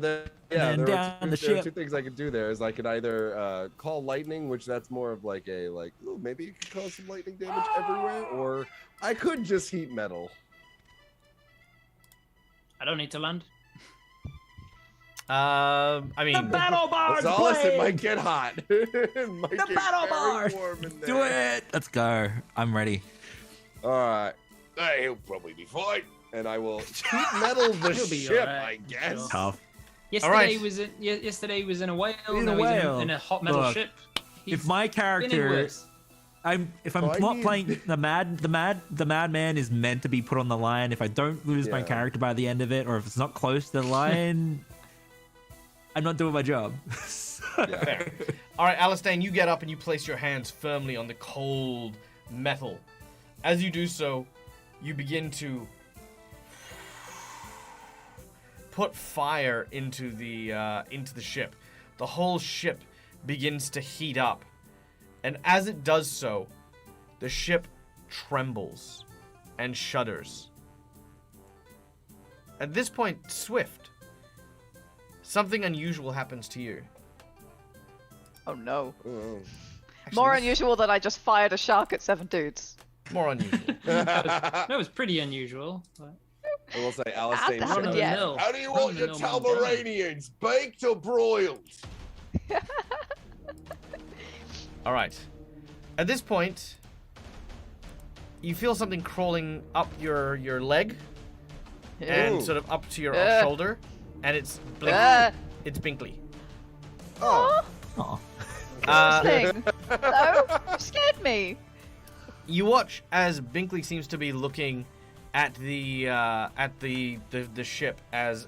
There then are down the ship. two things I could do there. Is I could either call lightning, which that's more of like a ooh, maybe you could cause some lightning damage everywhere, or I could just heat metal. I don't need to land. I mean, The battle bars, Gonzalez, it play! might get hot. It might The get battle very bars! warm in Do there. it! Let's go. I'm ready. All right. Hey, he'll probably be fine. And I will heat metal the He'll be ship, alright, I guess. sure. Tough. Yesterday right. was in yesterday was in a whale. In a now he's whale. in a hot metal Look, ship. If my been in character, worse. if I'm Oh, I not need- playing the madman is meant to be put on the line. If I don't lose my Yeah. character by the end of it, or if it's not close to the line, I'm not doing my job. fair. All right, Alistane, you get up and you place your hands firmly on the cold metal. As you do so, you begin to put fire into the ship. The whole ship begins to heat up, and as it does so, the ship trembles and shudders. At this point, Swift, something unusual happens to you. Oh no. Oh. Actually, More this- unusual than I just fired a shark at 7 dudes. More unusual. That was pretty unusual. But... I will say, That Alistane happened, said, yeah. No. how do you want your Talbaranians? Baked or broiled? All right. At this point, you feel something crawling up your leg and Ooh. sort of up to your Ugh. shoulder, and it's Binkley. Ah. It's Binkley. Oh. Aw. Thing. No, you scared me. You watch as Binkley seems to be looking at the ship as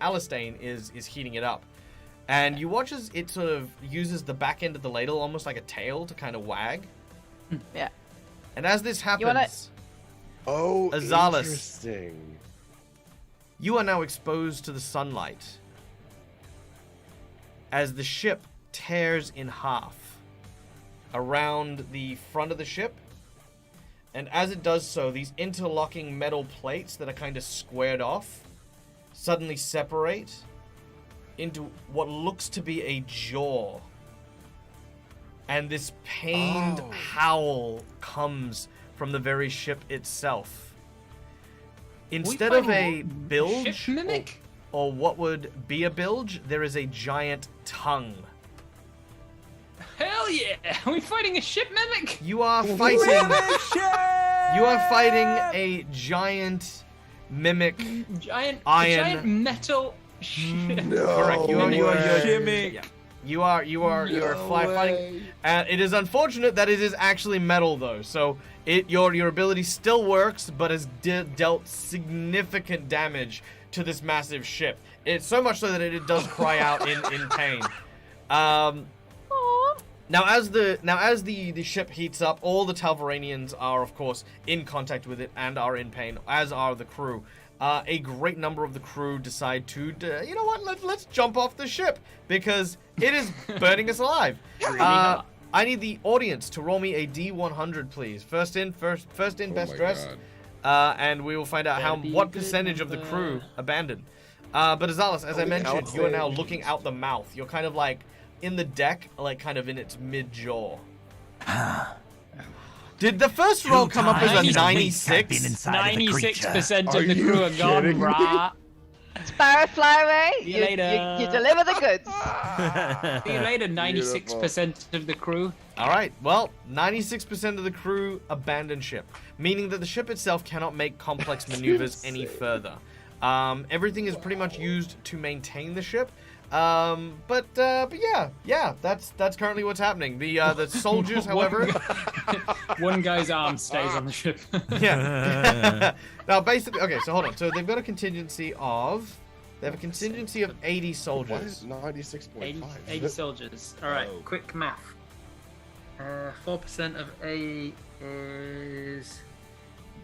Alistane is heating it up, and you watch as it sort of uses the back end of the ladle almost like a tail to kind of wag. Yeah. And as this happens, wanna- Oh, Azalis. interesting. you are now exposed to the sunlight as the ship tears in half around the front of the ship. And as it does so, these interlocking metal plates that are kind of squared off suddenly separate into what looks to be a jaw. And this pained Oh. howl comes from the very ship itself. Instead We of find a bilge, Ship mimic. or what would be a bilge, there is a giant tongue. Hell yeah! Are we fighting a ship mimic? You are fighting. You are fighting a giant mimic. Giant Iron. metal ship. Correct. You are Shimmick. yeah. You are fighting. It is unfortunate that it is actually metal though. So your ability still works, but has dealt significant damage to this massive ship. It's so much so that it does cry out in pain. Now as the ship heats up, all the Talvaranians are of course in contact with it and are in pain, as are the crew. A great number of the crew decide to, you know what? Let's jump off the ship because it is burning us alive. I need the audience to roll me a D100, please. First in, best dressed, and we will find out what percentage of the crew abandoned. But Azalis, as I mentioned, you are now looking out the mouth. You're kind of like in the deck, like kind of in its mid-jaw. Did the first roll come up as a 96? 96% of the crew are gone, brah. Sparrow, fly away. See you later. You deliver the goods. See you later, 96% of the crew. All right. Well, 96% of the crew abandon ship, meaning that the ship itself cannot make complex maneuvers any further. Everything is pretty much used to maintain the ship. But yeah, that's currently what's happening. The soldiers, however, one guy's arm stays on the ship. yeah. Now, basically, okay. So hold on. So they've got a contingency of 80 soldiers. Why is it 96.5? 80 soldiers. All right, quick math. 4% of A is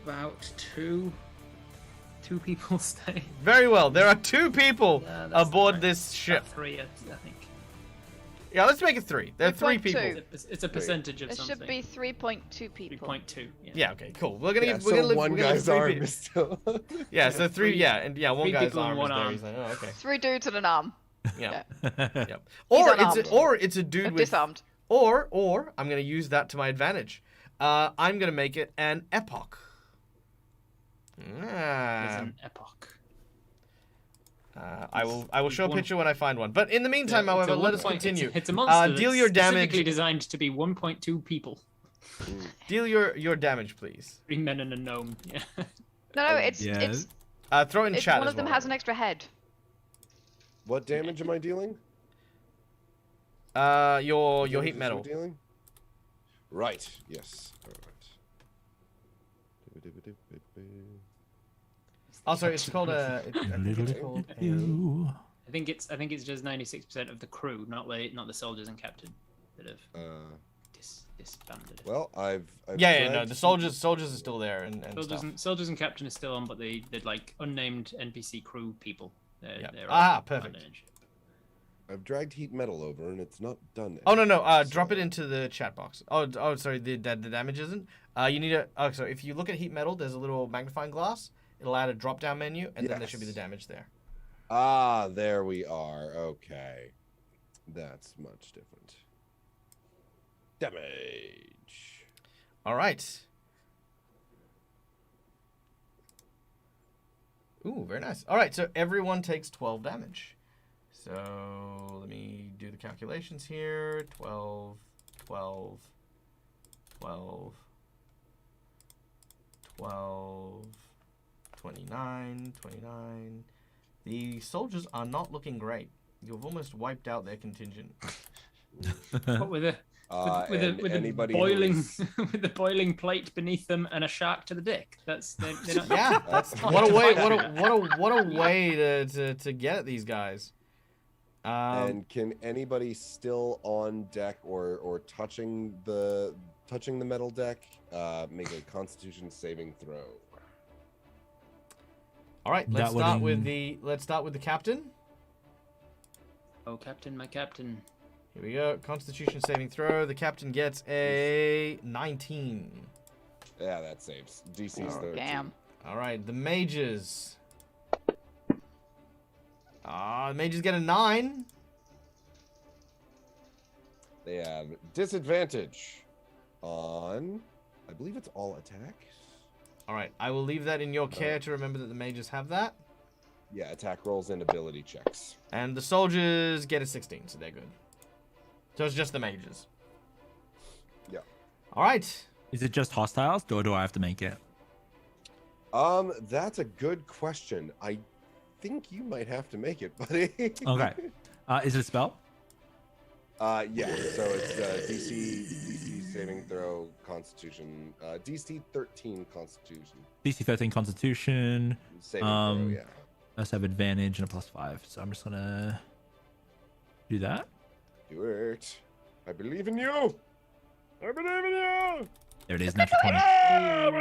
about two people stay. Very well. There are 2 people aboard this ship. 3, I think. Yeah, let's make it 3. There are 3 people. It's a percentage of It something. should be 3.2 people. 3.2. Yeah. Yeah. Okay. Cool. We're gonna So we're gonna one we're gonna guy's leave 3 arm people. is still. Yeah. So 3. three- Yeah, and one 3 guy's people and arm is one there. arm. He's like, oh, okay. 3 dudes and an arm. Yeah. Yeah. Yep. unarmed. Or it's a dude with Disarmed. or I'm gonna use that to my advantage. I'm gonna make it an epoch. There's an epoch. I will show a picture when I find one. But in the meantime, Yeah, it's however, a let us 1 continue. It's a monster. Deal that's your specifically damage. designed to be 1.2 people. Deal your damage, please. 3 men and a gnome. Yeah. No, it's Throw it in chat one as of them well. has an extra head. What damage am I dealing? Your Damage heat is metal. we're dealing? Right. Yes. All right. Also, it's called a. I think it's called a. I think it's just 96% of the crew, not the soldiers and captain that have disbanded. Well, I've Yeah, no, tried the to- soldiers are still there and Soldiers and captain are still on, but they're like unnamed NPC crew people. Yeah. They're Perfect. I've dragged heat metal over and it's not done. Oh no, anything, drop so- it into the chat box. Oh, sorry, the damage isn't. You need a. Oh, so if you look at heat metal, there's a little magnifying glass. It'll add a drop down menu, and then there should be the Yes. damage there. Ah, there we are. Okay, that's much different. Damage. All right. Ooh, very nice. All right, so everyone takes 12 damage. So let me do the calculations here. 12, 12, 12, 12, 29, 29. The soldiers are not looking great. You've almost wiped out their contingent. What with a with a anybody who boiling is- with the boiling plate beneath them and a shark to the dick. That's they're not, Yeah, that's what a way. What a way to get at these guys. And can anybody still on deck or touching the metal deck make a Constitution saving throw? All right, That let's would start with the captain. Oh, captain, my captain. Here we go. Constitution saving throw. The captain gets a 19. Yeah, that saves. DC's 13. Damn. All right, the mages. The mages get a 9. They have disadvantage on, I believe it's all attacks. All right, I will leave that in your care to remember that the mages have that. Yeah, attack rolls and ability checks. And the soldiers get a 16, so they're good. So it's just the mages. Yeah. All right. Is it just hostiles, or do I have to make it? That's a good question. I think you might have to make it, buddy. Okay. Is it a spell? Yeah. So it's DC saving throw, Constitution, DC 13 Constitution. DC 13 Constitution. Saving throw, yeah. Let's have advantage and a +5. So I'm just gonna do that. Do it. I believe in you. I believe in you. There it is, natural 20.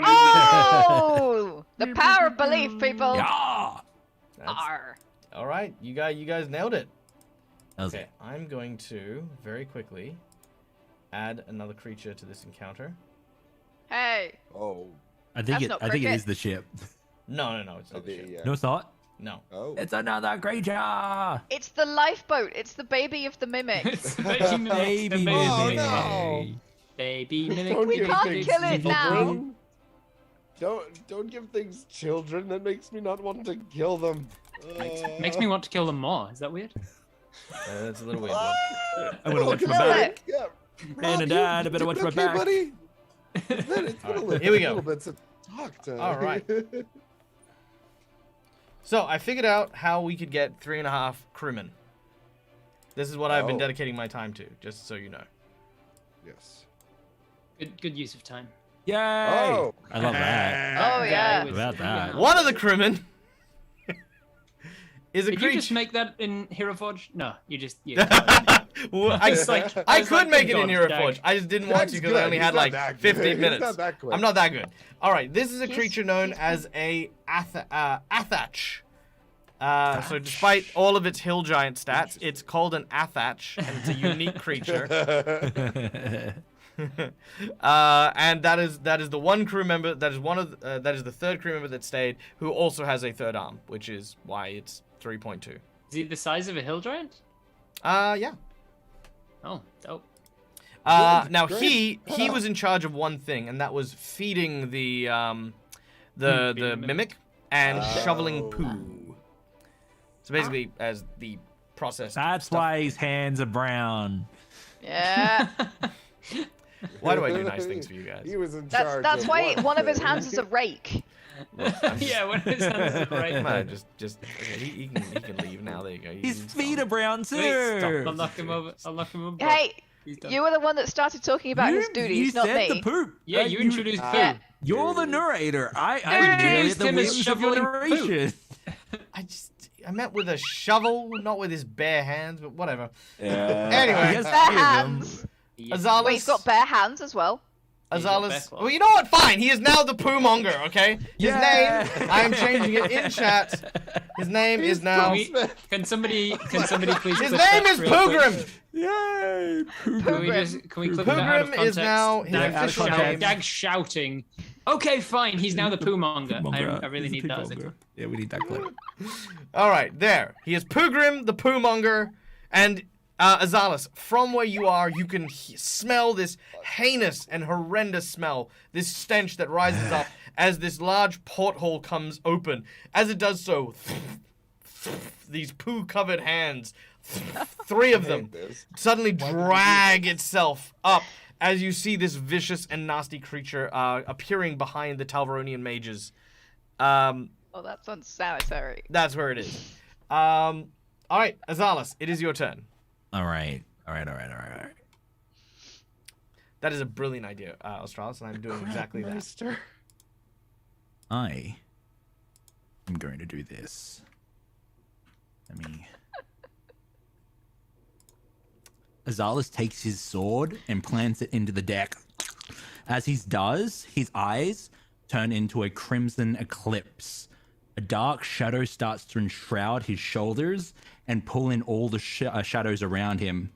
Oh, the power of belief, people. Yeah. Arr. All right, you guys nailed it. That was Okay, it. I'm going to very quickly add another creature to this encounter. Hey, Oh. I think That's it. not I think it cricket. is the ship. No, it's not the ship. Yeah. No, it's not. No. Oh. It's another creature. it's the lifeboat. It's the baby of the mimic. It's the baby mimic. Baby the baby Oh, mimic. no. Baby mimic. Don't We give can't things kill it now. children. Don't give things children. That makes me not want to kill them. Makes me want to kill them more. Is that weird? That's a little weird. I'm gonna watch my Kill back. it. Yeah. And Dad, I better watch my okay, back. buddy? It's been a Alright, little, here we go. little bit to talk to. All right. So I figured out how we could get 3.5 crewmen. This is what I've been Oh. dedicating my time to, just so you know. Yes. Good use of time. Yay! Oh. I love that. Oh, yeah. About that. One of the crewmen is a Did you creature. just make that in Hero Forge? No, you just. Well, I, It's like- I was could like, make it good in God, Hero Dag. Forge. I just didn't want to because I only had like 15 minutes. He's not that quick. I'm not that good. All right, this is a He's- creature known he's- as a Athach. So despite all of its hill giant stats, it's called an Athach, and it's a unique creature. And that is the one crew member. That is the third crew member that stayed, who also has a third arm, which is why it's 3.2. Is he the size of a hill giant? Yeah. Oh, dope. Now great. he was in charge of one thing, and that was feeding the mimic and shoveling poo. So basically, as the process. That's why his hands are brown. Yeah. Why do I do nice things for you guys? He was in That's charge. that's of why one of his thing. hands is a rake. Yeah, what is that? Right. Man, just okay, he can leave now. There you go. His feet are brown too. Wait, stop. I'll knock him over. I'll knock him over. Hey, He's done. you were the one that started talking about his You duties, not said me. the poop. Yeah, you introduced poo. Yeah. You're the narrator. I You narrate introduced the him as whims of your shoveling poop. narration. I meant with a shovel, not with his bare hands, but whatever. He Anyway, has Bare three of them. hands. Azalis. Wait, he's got bare hands as well. He's got bare Azalis. claws. Well, you know what? Fine. He is now the poo monger. Okay. His Yeah. name. I am changing it in chat. His name is now. Can somebody please? His clip name that is real quick? Poogrim. Yay! Can we clip that out of Poogrim is context? now his Yeah, out of official context. name. Dag shouting. Okay, fine. He's now the poo monger. I really He's need a that poo as a monger. Yeah, we need that clip. All right, there. He is Poogrim, the poo monger, and Azalis. From where you are, you can smell this heinous and horrendous smell, this stench that rises up as this large porthole comes open. As it does so, these poo-covered hands, three of them, suddenly drag itself up as you see this vicious and nasty creature appearing behind the Talvaronian mages. Oh, that's unsanitary. That's where it is. All right, Azalis, it is your turn. All right. That is a brilliant idea, Australis, and I'm doing exactly that. I am going to do this. Let me. Azalis takes his sword and plants it into the deck. As he does, his eyes turn into a crimson eclipse. A dark shadow starts to enshroud his shoulders and pull in all the shadows around him.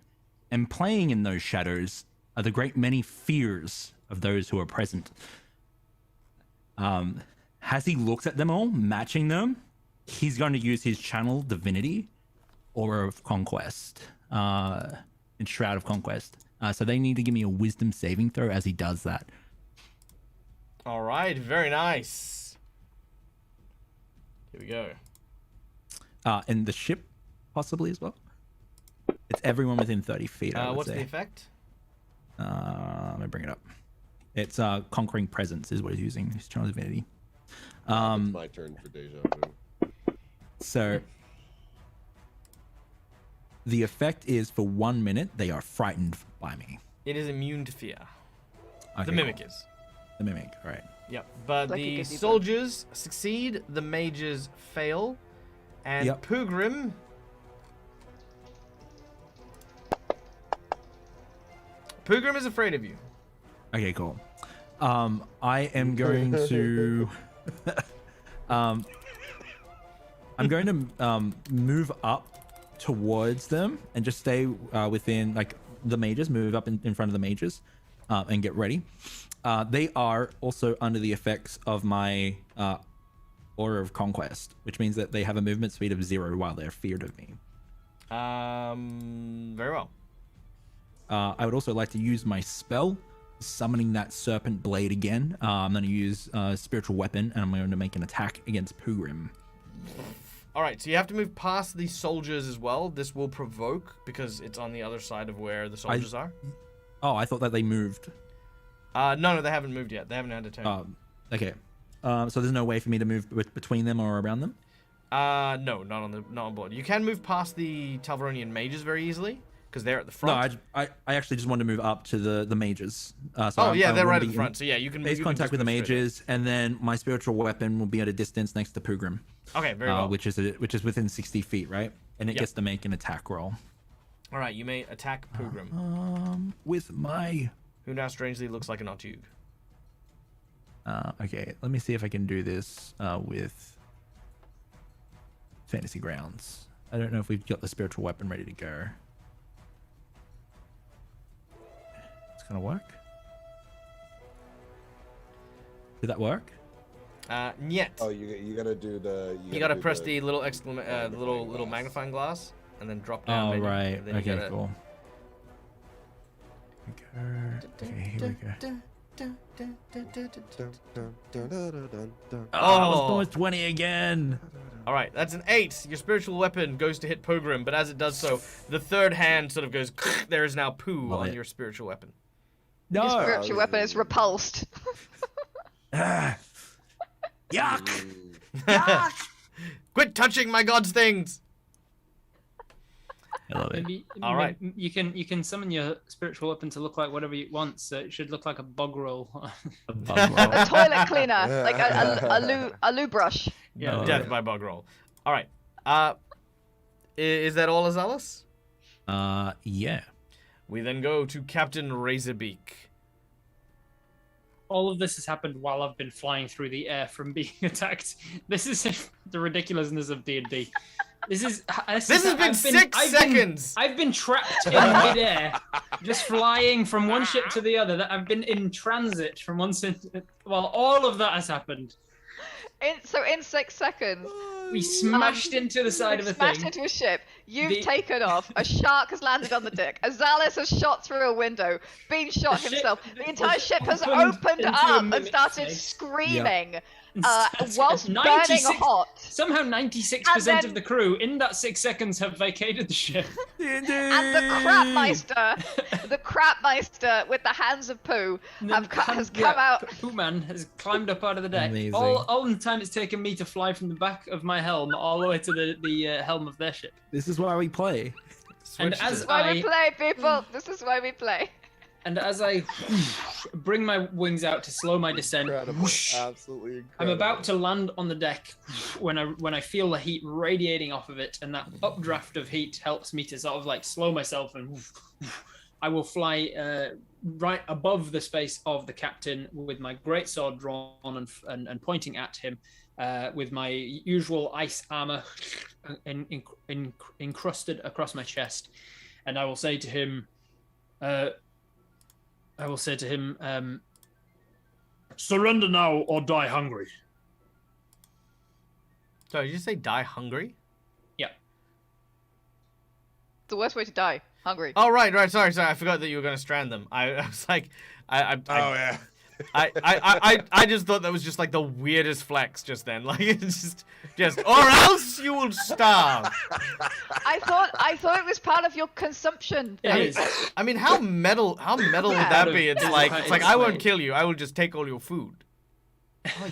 And playing in those shadows are the great many fears of those who are present. As he looks at them all, matching them, he's going to use his channel divinity, Aura of Conquest, and Shroud of Conquest. So they need to give me a wisdom saving throw as he does that. All right, very nice. Here we go. And the ship, possibly as well. It's everyone within 30 feet. I would What's say. the effect? Let me bring it up. It's conquering presence is what he's using. His channel divinity. It's my turn for deja vu. So the effect is for 1 minute they are frightened by me. It is immune to fear. Okay, The mimic cool. is. The mimic, all right. Yep. But Like a the good deeper. soldiers succeed, the mages fail, and Yep. Pugrim. Pugrim is afraid of you. Okay, cool. I am going to I'm going to move up towards them and just stay within like the mages, move up in front of the mages and get ready. They are also under the effects of my Aura of Conquest, which means that they have a movement speed of 0 while they're feared of me. Very well. I would also like to use my spell, summoning that serpent blade again. I'm going to use spiritual weapon, and I'm going to make an attack against Pugrim. All right, so you have to move past the soldiers as well. This will provoke because it's on the other side of where the soldiers are. Oh, I thought that they moved. No, they haven't moved yet. They haven't had a turn. Okay. So there's no way for me to move between them or around them? No, not on board. You can move past the Talvaronian mages very easily because they're at the front. No, I actually just wanted to move up to the mages. So they're right at the front. So yeah, you can base you can contact just with the move straight mages, and then my spiritual weapon will be at a distance next to Pugrim. in. Okay, very well. Which is within 60 feet, right? And it Yep. gets to make an attack roll. All right, you may attack Pugrim, With my who now strangely looks like an Otug. okay, let me see if I can do this with Fantasy Grounds. I don't know if we've got the spiritual weapon ready to go. It's gonna work. Did that work? Niet. Oh, you gotta do the. You gotta press the little the little magnifying glass, and then drop down. Oh, menu, right. and then you Okay, gotta- cool. Okay, here we go. Oh, I was almost 20 again. All right, that's an 8. Your spiritual weapon goes to hit Pugrim, but as it does so, the third hand sort of goes. There is now poo Love on it. your spiritual weapon. Your No. spiritual weapon is repulsed. Yuck. Quit touching my god's things. I love it. Maybe, All right. You can summon your spiritual weapon to look like whatever you want. So it should look like a bog roll. A bug roll. A toilet cleaner, like a loo brush. Yeah, Oh, death yeah. by bug roll. All right. Is that all, Azalis? Yeah. We then go to Captain Razorbeak. All of this has happened while I've been flying through the air from being attacked. This is the ridiculousness of D&D. This has been 6 seconds. I've been trapped in midair, just flying from one ship to the other. That I've been in transit from one while all of that has happened. In 6 seconds, We smashed into the side of a smashed thing. into a ship. You've The- taken off. A shark has landed on the deck. Azalis has shot through a window, been shot The ship himself. The entire was ship has opened opened into a up and mimic started face. screaming Started- whilst burning 96 hot. Somehow 96% And then- of the crew in that 6 seconds have vacated the ship. And the crapmeister with the hands of poo has come out. Pooh Man has climbed up out of the deck. Amazing. All in the time it's taken me to fly from the back of my helm all the way to the helm of their ship. This is why we play. And Switch as to- Why we I play, people. This is why we play. bring my wings out to slow my descent, Incredible. Absolutely incredible. I'm about to land on the deck when I feel the heat radiating off of it, and that updraft of heat helps me to sort of like slow myself, and I will fly right above the space of the captain with my greatsword drawn and pointing at him with my usual ice armor encrusted across my chest, and I will say to him, Surrender now or die hungry. Sorry, did you say die hungry? The worst way to die, hungry. Oh, right. Sorry. I forgot that you were going to strand them. I was like, Oh yeah. I just thought that was just like the weirdest flex just then. Like it's just or else you will starve. I thought it was part of your consumption. It is. I mean, how metal would that be? It's like I won't Right. kill you. I will just take all your food. Oh,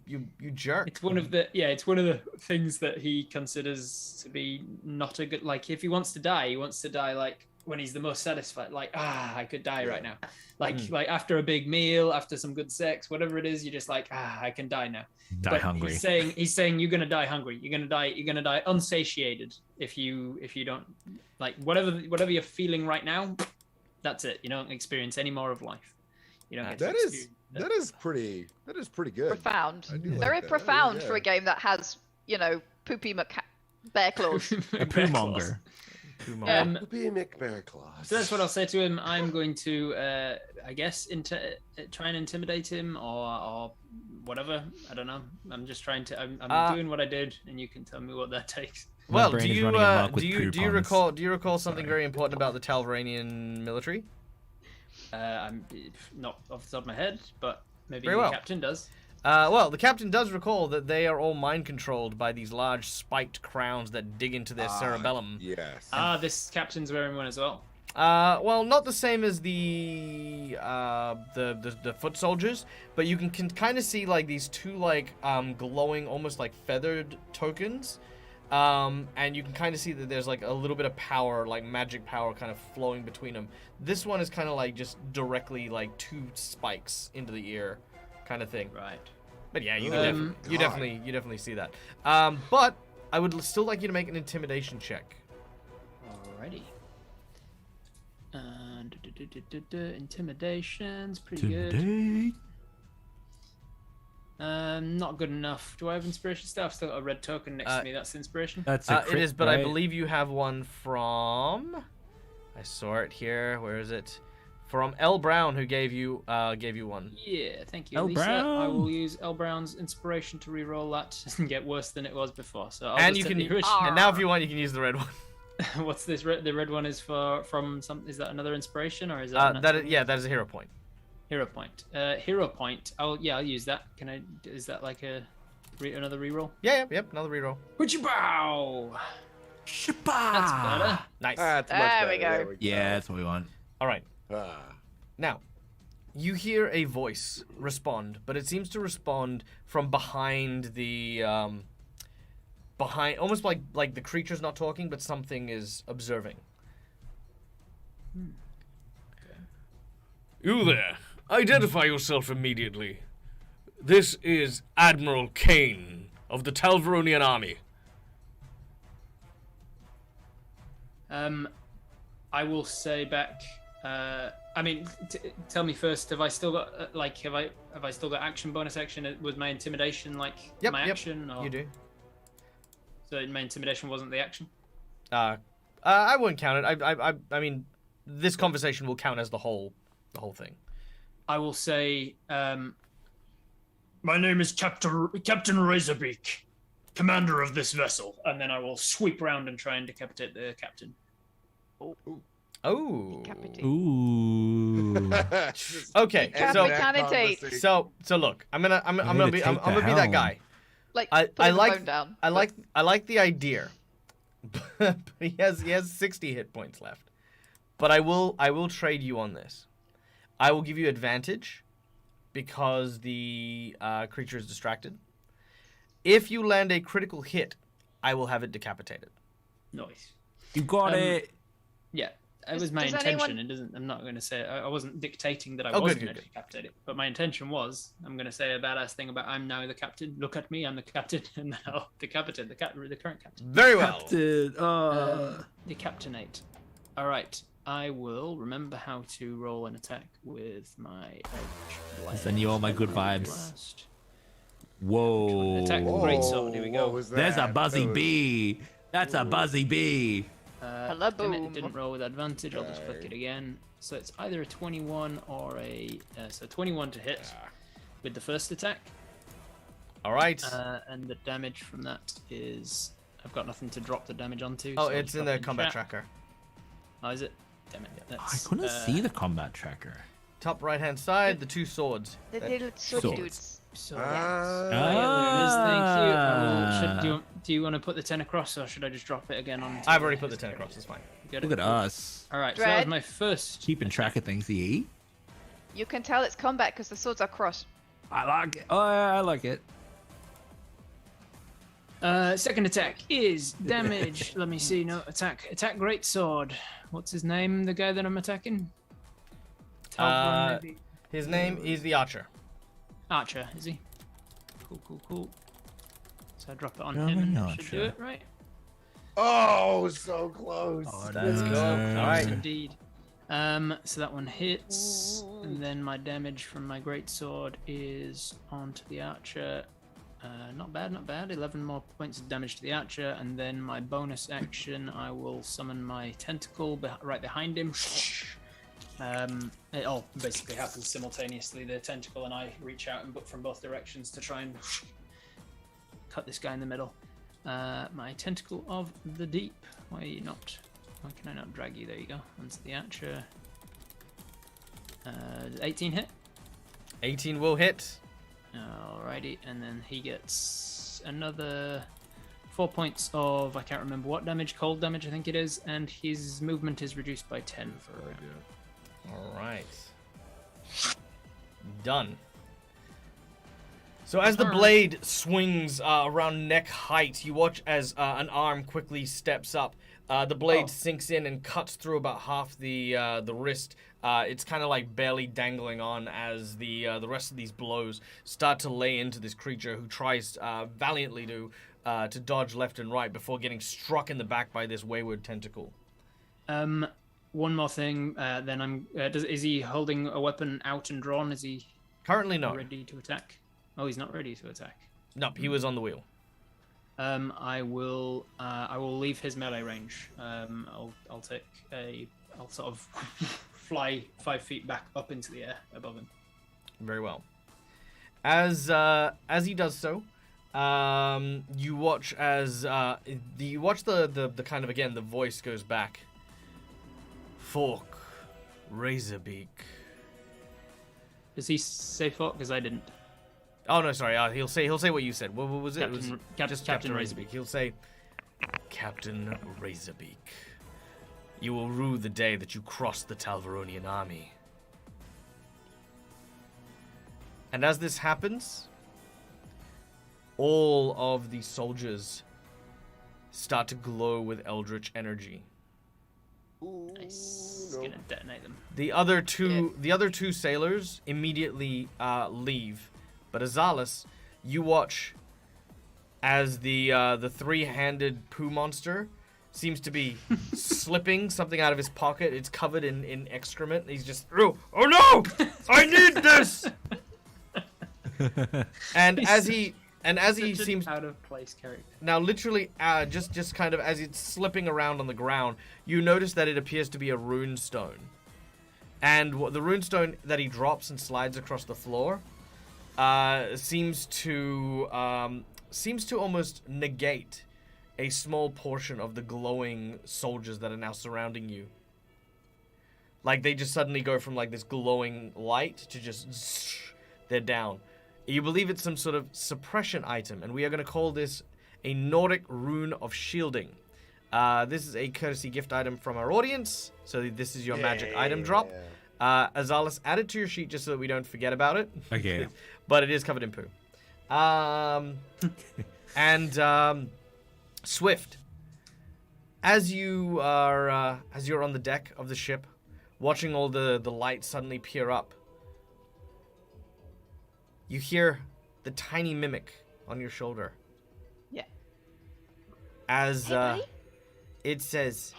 you jerk. It's one of the things that he considers to be not a good. Like, if he wants to die, like when he's the most satisfied. Like, I could die right now. Like after a big meal, after some good sex, whatever it is, you're just like, I can die now. Die But hungry. He's saying you're gonna die hungry. You're gonna die unsatiated if you don't like whatever you're feeling right now. That's it. You don't experience any more of life. You don't get to That is experience that is pretty good. Profound. I do like Very that. profound Yeah. for a game that has, poopy bear claws. A poo monger. Be Mick Bear Claus. So that's what I'll say to him. I'm going to, I guess, try and intimidate him or whatever. I don't know. I'm just trying to. I'm doing what I did, and you can tell me what that takes. My Well, brain do is you running amok with do you recall something very important about the Talvaranian military? I'm not off the top of my head, but maybe Very the well. captain does. Well, the captain does recall that they are all mind controlled by these large spiked crowns that dig into their cerebellum. Yes. This captain's wearing one as well. Well, not the same as the foot soldiers, but you can kind of see like these two like glowing, almost like feathered tokens, and you can kind of see that there's like a little bit of power, like magic power, kind of flowing between them. This one is kind of like just directly like two spikes into the ear, kind of thing. Right. But yeah, you God. definitely see that. But I would still like you to make an intimidation check. Alrighty. Intimidation's pretty good. Not good enough. Do I have inspiration stuff? I've still got a red token next to me. That's inspiration. That's a It crit, is, but I right? believe you have one from. I saw it here. Where is it? From L. Brown, who gave you one. Yeah, thank you, L. Lisa. I Brown. will use L. Brown's inspiration to re-roll that and get worse than it was before. So I'll And just you take can. the original. And now, if you want, you can use the red one. What's this? The red one is from some. Is that another inspiration or is that? That is a hero point. Hero point. Hero point. I'll use that. Can I? Is that like another reroll? Yeah, yep, another reroll. Would you bow? Shapa! That's better. Nice. That's much There we better. go. Yeah, that's what we want. All right. Ah. Now, you hear a voice respond, but it seems to respond from behind the almost like the creature's not talking, but something is observing. You there. Identify yourself immediately. This is Admiral Kane of the Talvaronian Army. I will say back. I mean, tell me first. Have I still got have I still got action, bonus action? Was my intimidation my Yep, action? Or... You do. So my intimidation wasn't the action. I wouldn't count it. I mean, this conversation will count as the whole thing. I will say. My name is Captain Razorbeak, commander of this vessel. And then I will sweep round and try and decapitate the captain. Oh. Decapitate. Ooh. Okay. Decapitate. So look, I'm gonna be that guy. Like, I putting the like phone down. I like the idea, but he has 60 hit points left. But I will trade you on this. I will give you advantage because the creature is distracted. If you land a critical hit, I will have it decapitated. Nice. You got it. Yeah, it Does- was my does intention. anyone- It doesn't. I'm not going to say. I wasn't dictating that I Oh, was good, going good, to decapitate it, but my intention was. I'm going to say a badass thing about I'm now the captain. Look at me, I'm the captain, and now decapitate the current captain. Very well. Decaptinate. All right. I will remember how to roll an attack with my edge. Send you all my good vibes. Blast. Whoa. Attack with great sword. Here we go. What was There's a that? buzzy That was- bee. That's a buzzy bee. Damn it, it didn't roll with advantage. I'll just click it again. So it's either a 21 or a 21 to hit with the first attack. All right. And the damage from that is I've got nothing to drop the damage onto. Oh, so I'll it's just in drop the it combat chat. tracker. Oh, is it? Damn it. I That's, couldn't see the combat tracker. top right-hand side, the two swords. The little sword Swords. dudes. So, Ah. thank you. Do you want to put the 10 across, or should I just drop it again on? I've already put the 10 across, it's fine. Got Look it. at us. All right, so that was Dread. my first. Keeping track of things to eat. You can tell it's combat because the swords are crossed. I like it. Oh, I like it. Second attack is damage. Let me see. No attack. Attack great sword. What's his name? The guy that I'm attacking. Talbot, maybe? His name is the Archer. Archer, is he? Cool. So I drop it on Oh, him. an And should do archer. it right. Oh, so close. Oh, Let's go. no. All right. Indeed. So that one hits, and then my damage from my great sword is onto the archer. Not bad. 11 more points of damage to the archer, and then my bonus action, I will summon my tentacle right behind him. It all basically happens simultaneously. The tentacle and I reach out and from both directions to try and cut this guy in the middle. My tentacle of the deep. Why can I not drag you? There you go. Onto the archer. 18 hit. 18 will hit. Alrighty, and then he gets another 4 points of, I can't remember what damage, cold damage I think it is, and his movement is reduced by 10 for a round. All right. Done. So as the blade swings around neck height, you watch as an arm quickly steps up. The blade sinks in and cuts through about half the wrist. It's kind of like barely dangling on as the rest of these blows start to lay into this creature who tries valiantly to dodge left and right before getting struck in the back by this wayward tentacle. One more thing, then is he holding a weapon out and drawn? Is he Currently not. ready to attack? Oh, he's not ready to attack. Nope, he was on the wheel. I will leave his melee range. I'll sort of fly 5 feet back up into the air above him. Very well. As he does so, you watch as the kind of, again, the voice goes back. Fork, Razorbeak. Does he say fork? Because I didn't. Oh no, sorry. He'll say what you said. What was it? Captain- It was Cap- just Captain Captain Razorbeak. He'll say, Captain Razorbeak, you will rue the day that you crossed the Talvaronian army. And as this happens, all of the soldiers start to glow with eldritch energy. Nice. He's gonna detonate them. The other two sailors immediately leave, but Azalis, you watch as the three-handed poo monster seems to be slipping something out of his pocket. It's covered in excrement. He's just, oh no, I need this. And as he seems out of place character. now, literally, just kind of as it's slipping around on the ground, you notice that it appears to be a rune stone. And the rune stone that he drops and slides across the floor seems to almost negate a small portion of the glowing soldiers that are now surrounding you. Like, they just suddenly go from, like, this glowing light to just they're down. You believe it's some sort of suppression item, and we are going to call this a Nordic Rune of Shielding. This is a courtesy gift item from our audience, so this is your magic item drop. Azalis, add it to your sheet just so that we don't forget about it. Okay. But it is covered in poo. And Swift, as you're on the deck of the ship, watching all the lights suddenly peer up, you hear the tiny mimic on your shoulder. Yeah. As Hey, buddy. it says,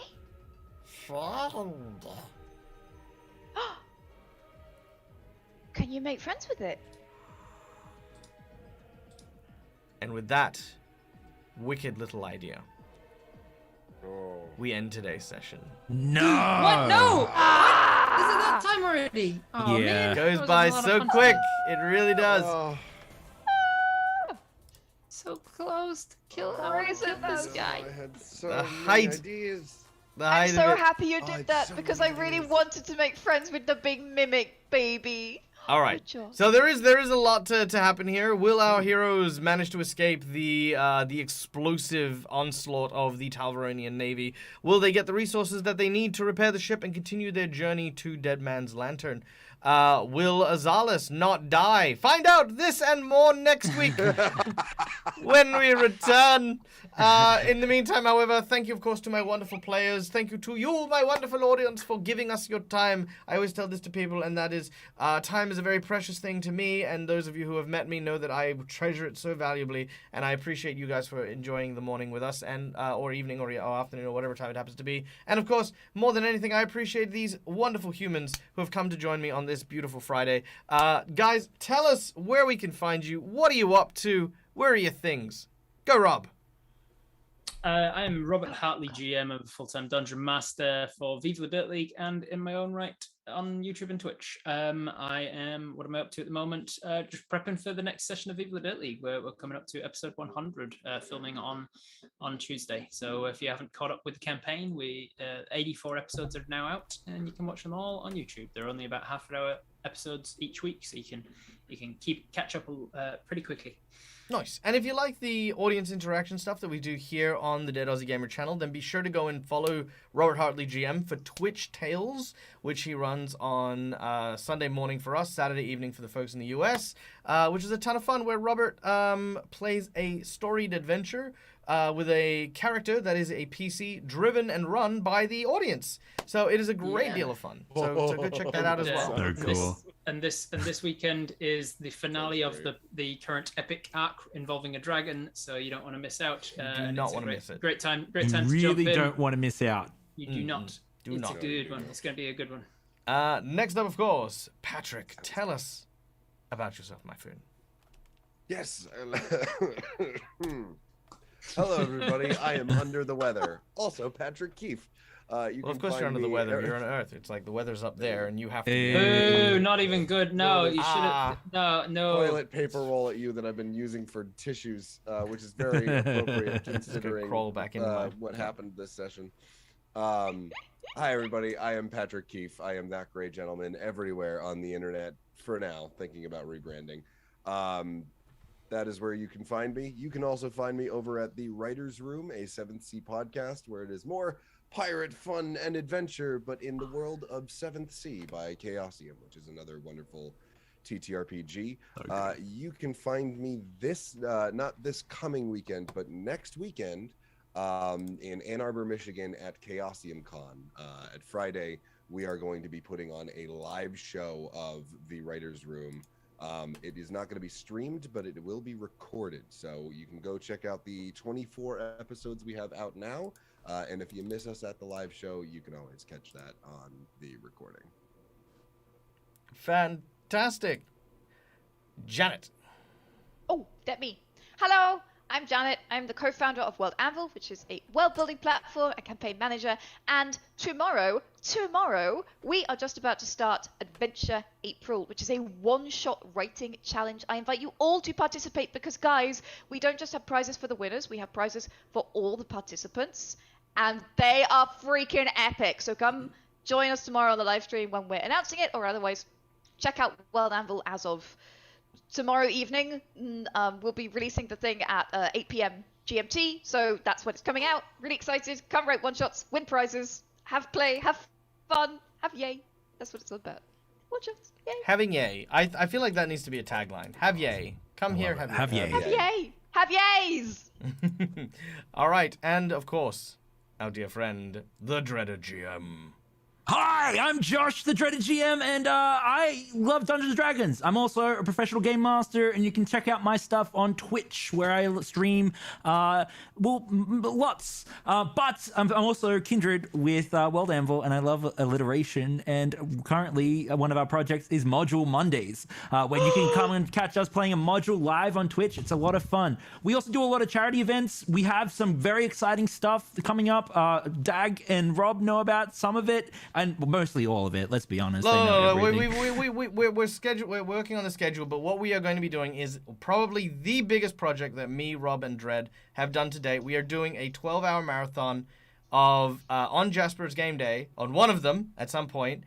Can you make friends with it? and with that wicked little idea, Oh. we end today's session. No. What? No! What? Is it that time already? Oh, Yeah. man. It That goes was by a lot of so fun. quick. It really does. Oh, So close to kill this guy. I had so The many height. ideas. The I'm height so of it. happy you I did had that so because I many really ideas. wanted to make friends with the big mimic baby. All right. Josh. So there is a lot to happen here. Will our heroes manage to escape the explosive onslaught of the Talvaronian Navy? Will they get the resources that they need to repair the ship and continue their journey to Dead Man's Lantern? Will Azalis not die? Find out this and more next week when we return. In the meantime, however, thank you, of course, to my wonderful players. Thank you to you, my wonderful audience, for giving us your time. I always tell this to people, and that is, time is a very precious thing to me, and those of you who have met me know that I treasure it so valuably, and I appreciate you guys for enjoying the morning with us, and or evening, or afternoon, or whatever time it happens to be. And, of course, more than anything, I appreciate these wonderful humans who have come to join me on this beautiful Friday. Guys, tell us where we can find you. What are you up to? Where are your things? Go, Rob. I am Robert Hartley, GM of Full-Time Dungeon Master for Viva la Dirt League and in my own right on YouTube and Twitch. What am I up to at the moment? Just prepping for the next session of Viva la Dirt League, where we're coming up to episode 100, filming on Tuesday. So if you haven't caught up with the campaign, 84 episodes are now out, and you can watch them all on YouTube. They're only about half an hour episodes each week, so you can catch up pretty quickly. Nice. And if you like the audience interaction stuff that we do here on the Dead Aussie Gamer channel, then be sure to go and follow Robert Hartley GM for Twitch Tales, which he runs on Sunday morning for us, Saturday evening for the folks in the US, which is a ton of fun, where Robert plays a storied adventure with a character that is a PC driven and run by the audience. So it is a great deal of fun. So go check that out as well. So cool. This weekend is the finale of the current epic arc involving a dragon, so you don't want to miss out. You do not want to miss it. Great time You to jump really in. don't want to miss out. You do not. Do It's not. a good one. It's going to be a good one. Next up, of course, Patrick, tell us about yourself, my friend. Yes. Hello, everybody. I am under the weather. Also, Patrick Keefe. Well, of course you're under the weather. You're on Earth. It's like the weather's up there, and you have to. Ooh, not even good. No, you should have. No. Toilet paper roll at you that I've been using for tissues, which is very appropriate considering crawl back into what happened this session. Hi, everybody. I am Patrick Keefe. I am that great gentleman everywhere on the internet for now, thinking about rebranding. That is where you can find me. You can also find me over at the Writer's Room, a 7th Sea podcast, where it is more pirate fun and adventure, but in the world of 7th Sea by Chaosium, which is another wonderful TTRPG. Okay. You can find me not this coming weekend, but next weekend in Ann Arbor, Michigan at Chaosium Con. At Friday, we are going to be putting on a live show of the Writer's Room. It is not going to be streamed, but it will be recorded. So you can go check out the 24 episodes we have out now. And if you miss us at the live show, you can always catch that on the recording. Fantastic. Janet. Oh, that me. Hello, I'm Janet. I'm the co-founder of World Anvil, which is a world-building platform, a campaign manager. And tomorrow, we are just about to start Adventure April, which is a one-shot writing challenge. I invite you all to participate because, guys, we don't just have prizes for the winners. We have prizes for all the participants. And they are freaking epic. So come join us tomorrow on the live stream when we're announcing it, or otherwise check out World Anvil as of tomorrow evening. We'll be releasing the thing at 8 p.m. GMT, so that's when it's coming out. Really excited. Come write one-shots, win prizes, have play, have fun, have yay. That's what it's all about. One-shots, yay. Having yay. I feel like that needs to be a tagline. Have yay. Come here, have yay. Have yay. Have yays. All right, and of course, our dear friend, the Dreaded GM. Hi, I'm Josh, the Dreaded GM, and I love Dungeons & Dragons. I'm also a professional game master, and you can check out my stuff on Twitch, where I stream, lots. But I'm also kindred with World Anvil, and I love alliteration, and currently one of our projects is Module Mondays, when you can come and catch us playing a module live on Twitch. It's a lot of fun. We also do a lot of charity events. We have some very exciting stuff coming up. Dag and Rob know about some of it, and mostly all of it. Let's be honest. We're working on the schedule, but what we are going to be doing is probably the biggest project that me, Rob, and Dredd have done to date. We are doing a 12-hour marathon of on Jasper's Game Day, on one of them at some point,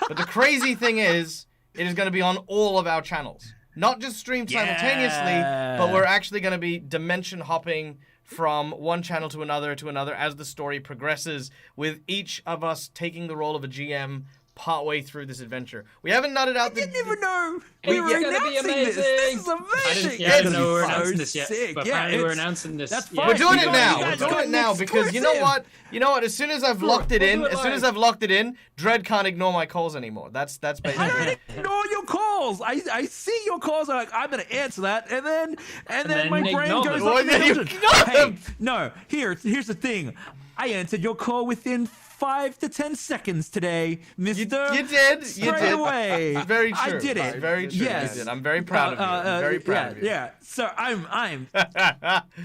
But the crazy thing is, it is going to be on all of our channels. Not just streamed simultaneously, but we're actually going to be dimension hopping from one channel to another as the story progresses, with each of us taking the role of a GM partway through this adventure. We haven't nutted out I didn't even know we were It's gonna be announcing this. This is amazing. I didn't It's know we were so announcing this yet, sick. but Yeah, apparently we're it's- announcing this. that's yeah. fine. We're doing You it guys now. got We're doing it an now because you know exclusive. what? You know what? As soon as I've locked it in, do it as soon as live. I've locked it in, Dread can't ignore my calls anymore. That's I basically don't it. ignore your calls. I see your calls. I'm like, I'm gonna answer that, and then then my brain ignore goes them. up Well, in the then you dungeon. ignore Hey, them. no. Here's the thing. I answered your call within 5 to 10 seconds today, Mister. You did. You Straight did. away. Very true. I did it. Very true. Yes. You did. I'm very proud of you. I'm very proud of you. Yeah. So I'm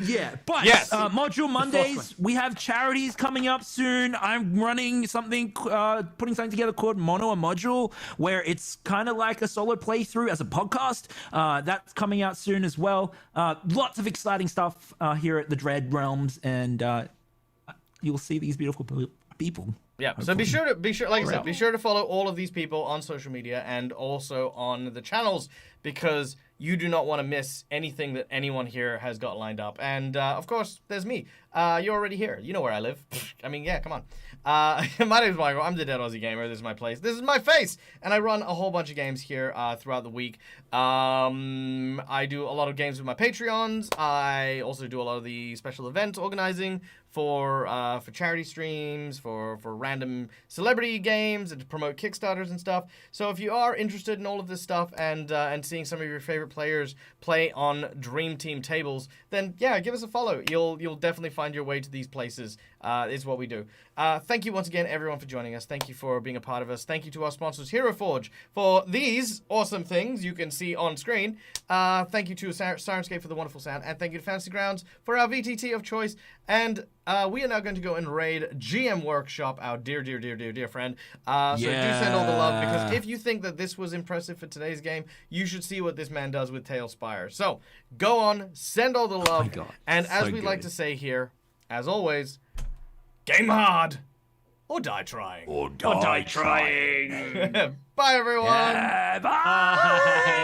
yeah. But Yes. Module Mondays, we have charities coming up soon. I'm running something, putting something together called Mono a Module, where it's kind of like a solo playthrough as a podcast. That's coming out soon as well. Lots of exciting stuff here at the Dread Realms, and you'll see these beautiful people. Yeah, so be sure, like I said, be sure to follow all of these people on social media and also on the channels, because you do not want to miss anything that anyone here has got lined up. And, of course, there's me. You're already here. You know where I live. I mean, yeah, come on. My name is Michael. I'm the Dead Aussie Gamer. This is my place. This is my face. And I run a whole bunch of games here throughout the week. I do a lot of games with my Patreons. I also do a lot of the special event organizing for charity streams, for random celebrity games, and to promote Kickstarters and stuff. So if you are interested in all of this stuff and seeing some of your favorite players play on Dream Team tables, then yeah, give us a follow. You'll definitely find your way to these places. Is what we do. Thank you once again, everyone, for joining us. Thank you for being a part of us. Thank you to our sponsors, Hero Forge, for these awesome things you can see on screen. Thank you to Sirenscape for the wonderful sound, and thank you to Fantasy Grounds for our VTT of choice. And we are now going to go and raid GM Workshop, our dear friend. So do send all the love, because if you think that this was impressive for today's game, you should see what this man does with Tailspire. So go on, send all the love, and as we like to say here, as always, game hard, or die trying. Or die trying. Bye, everyone. Bye.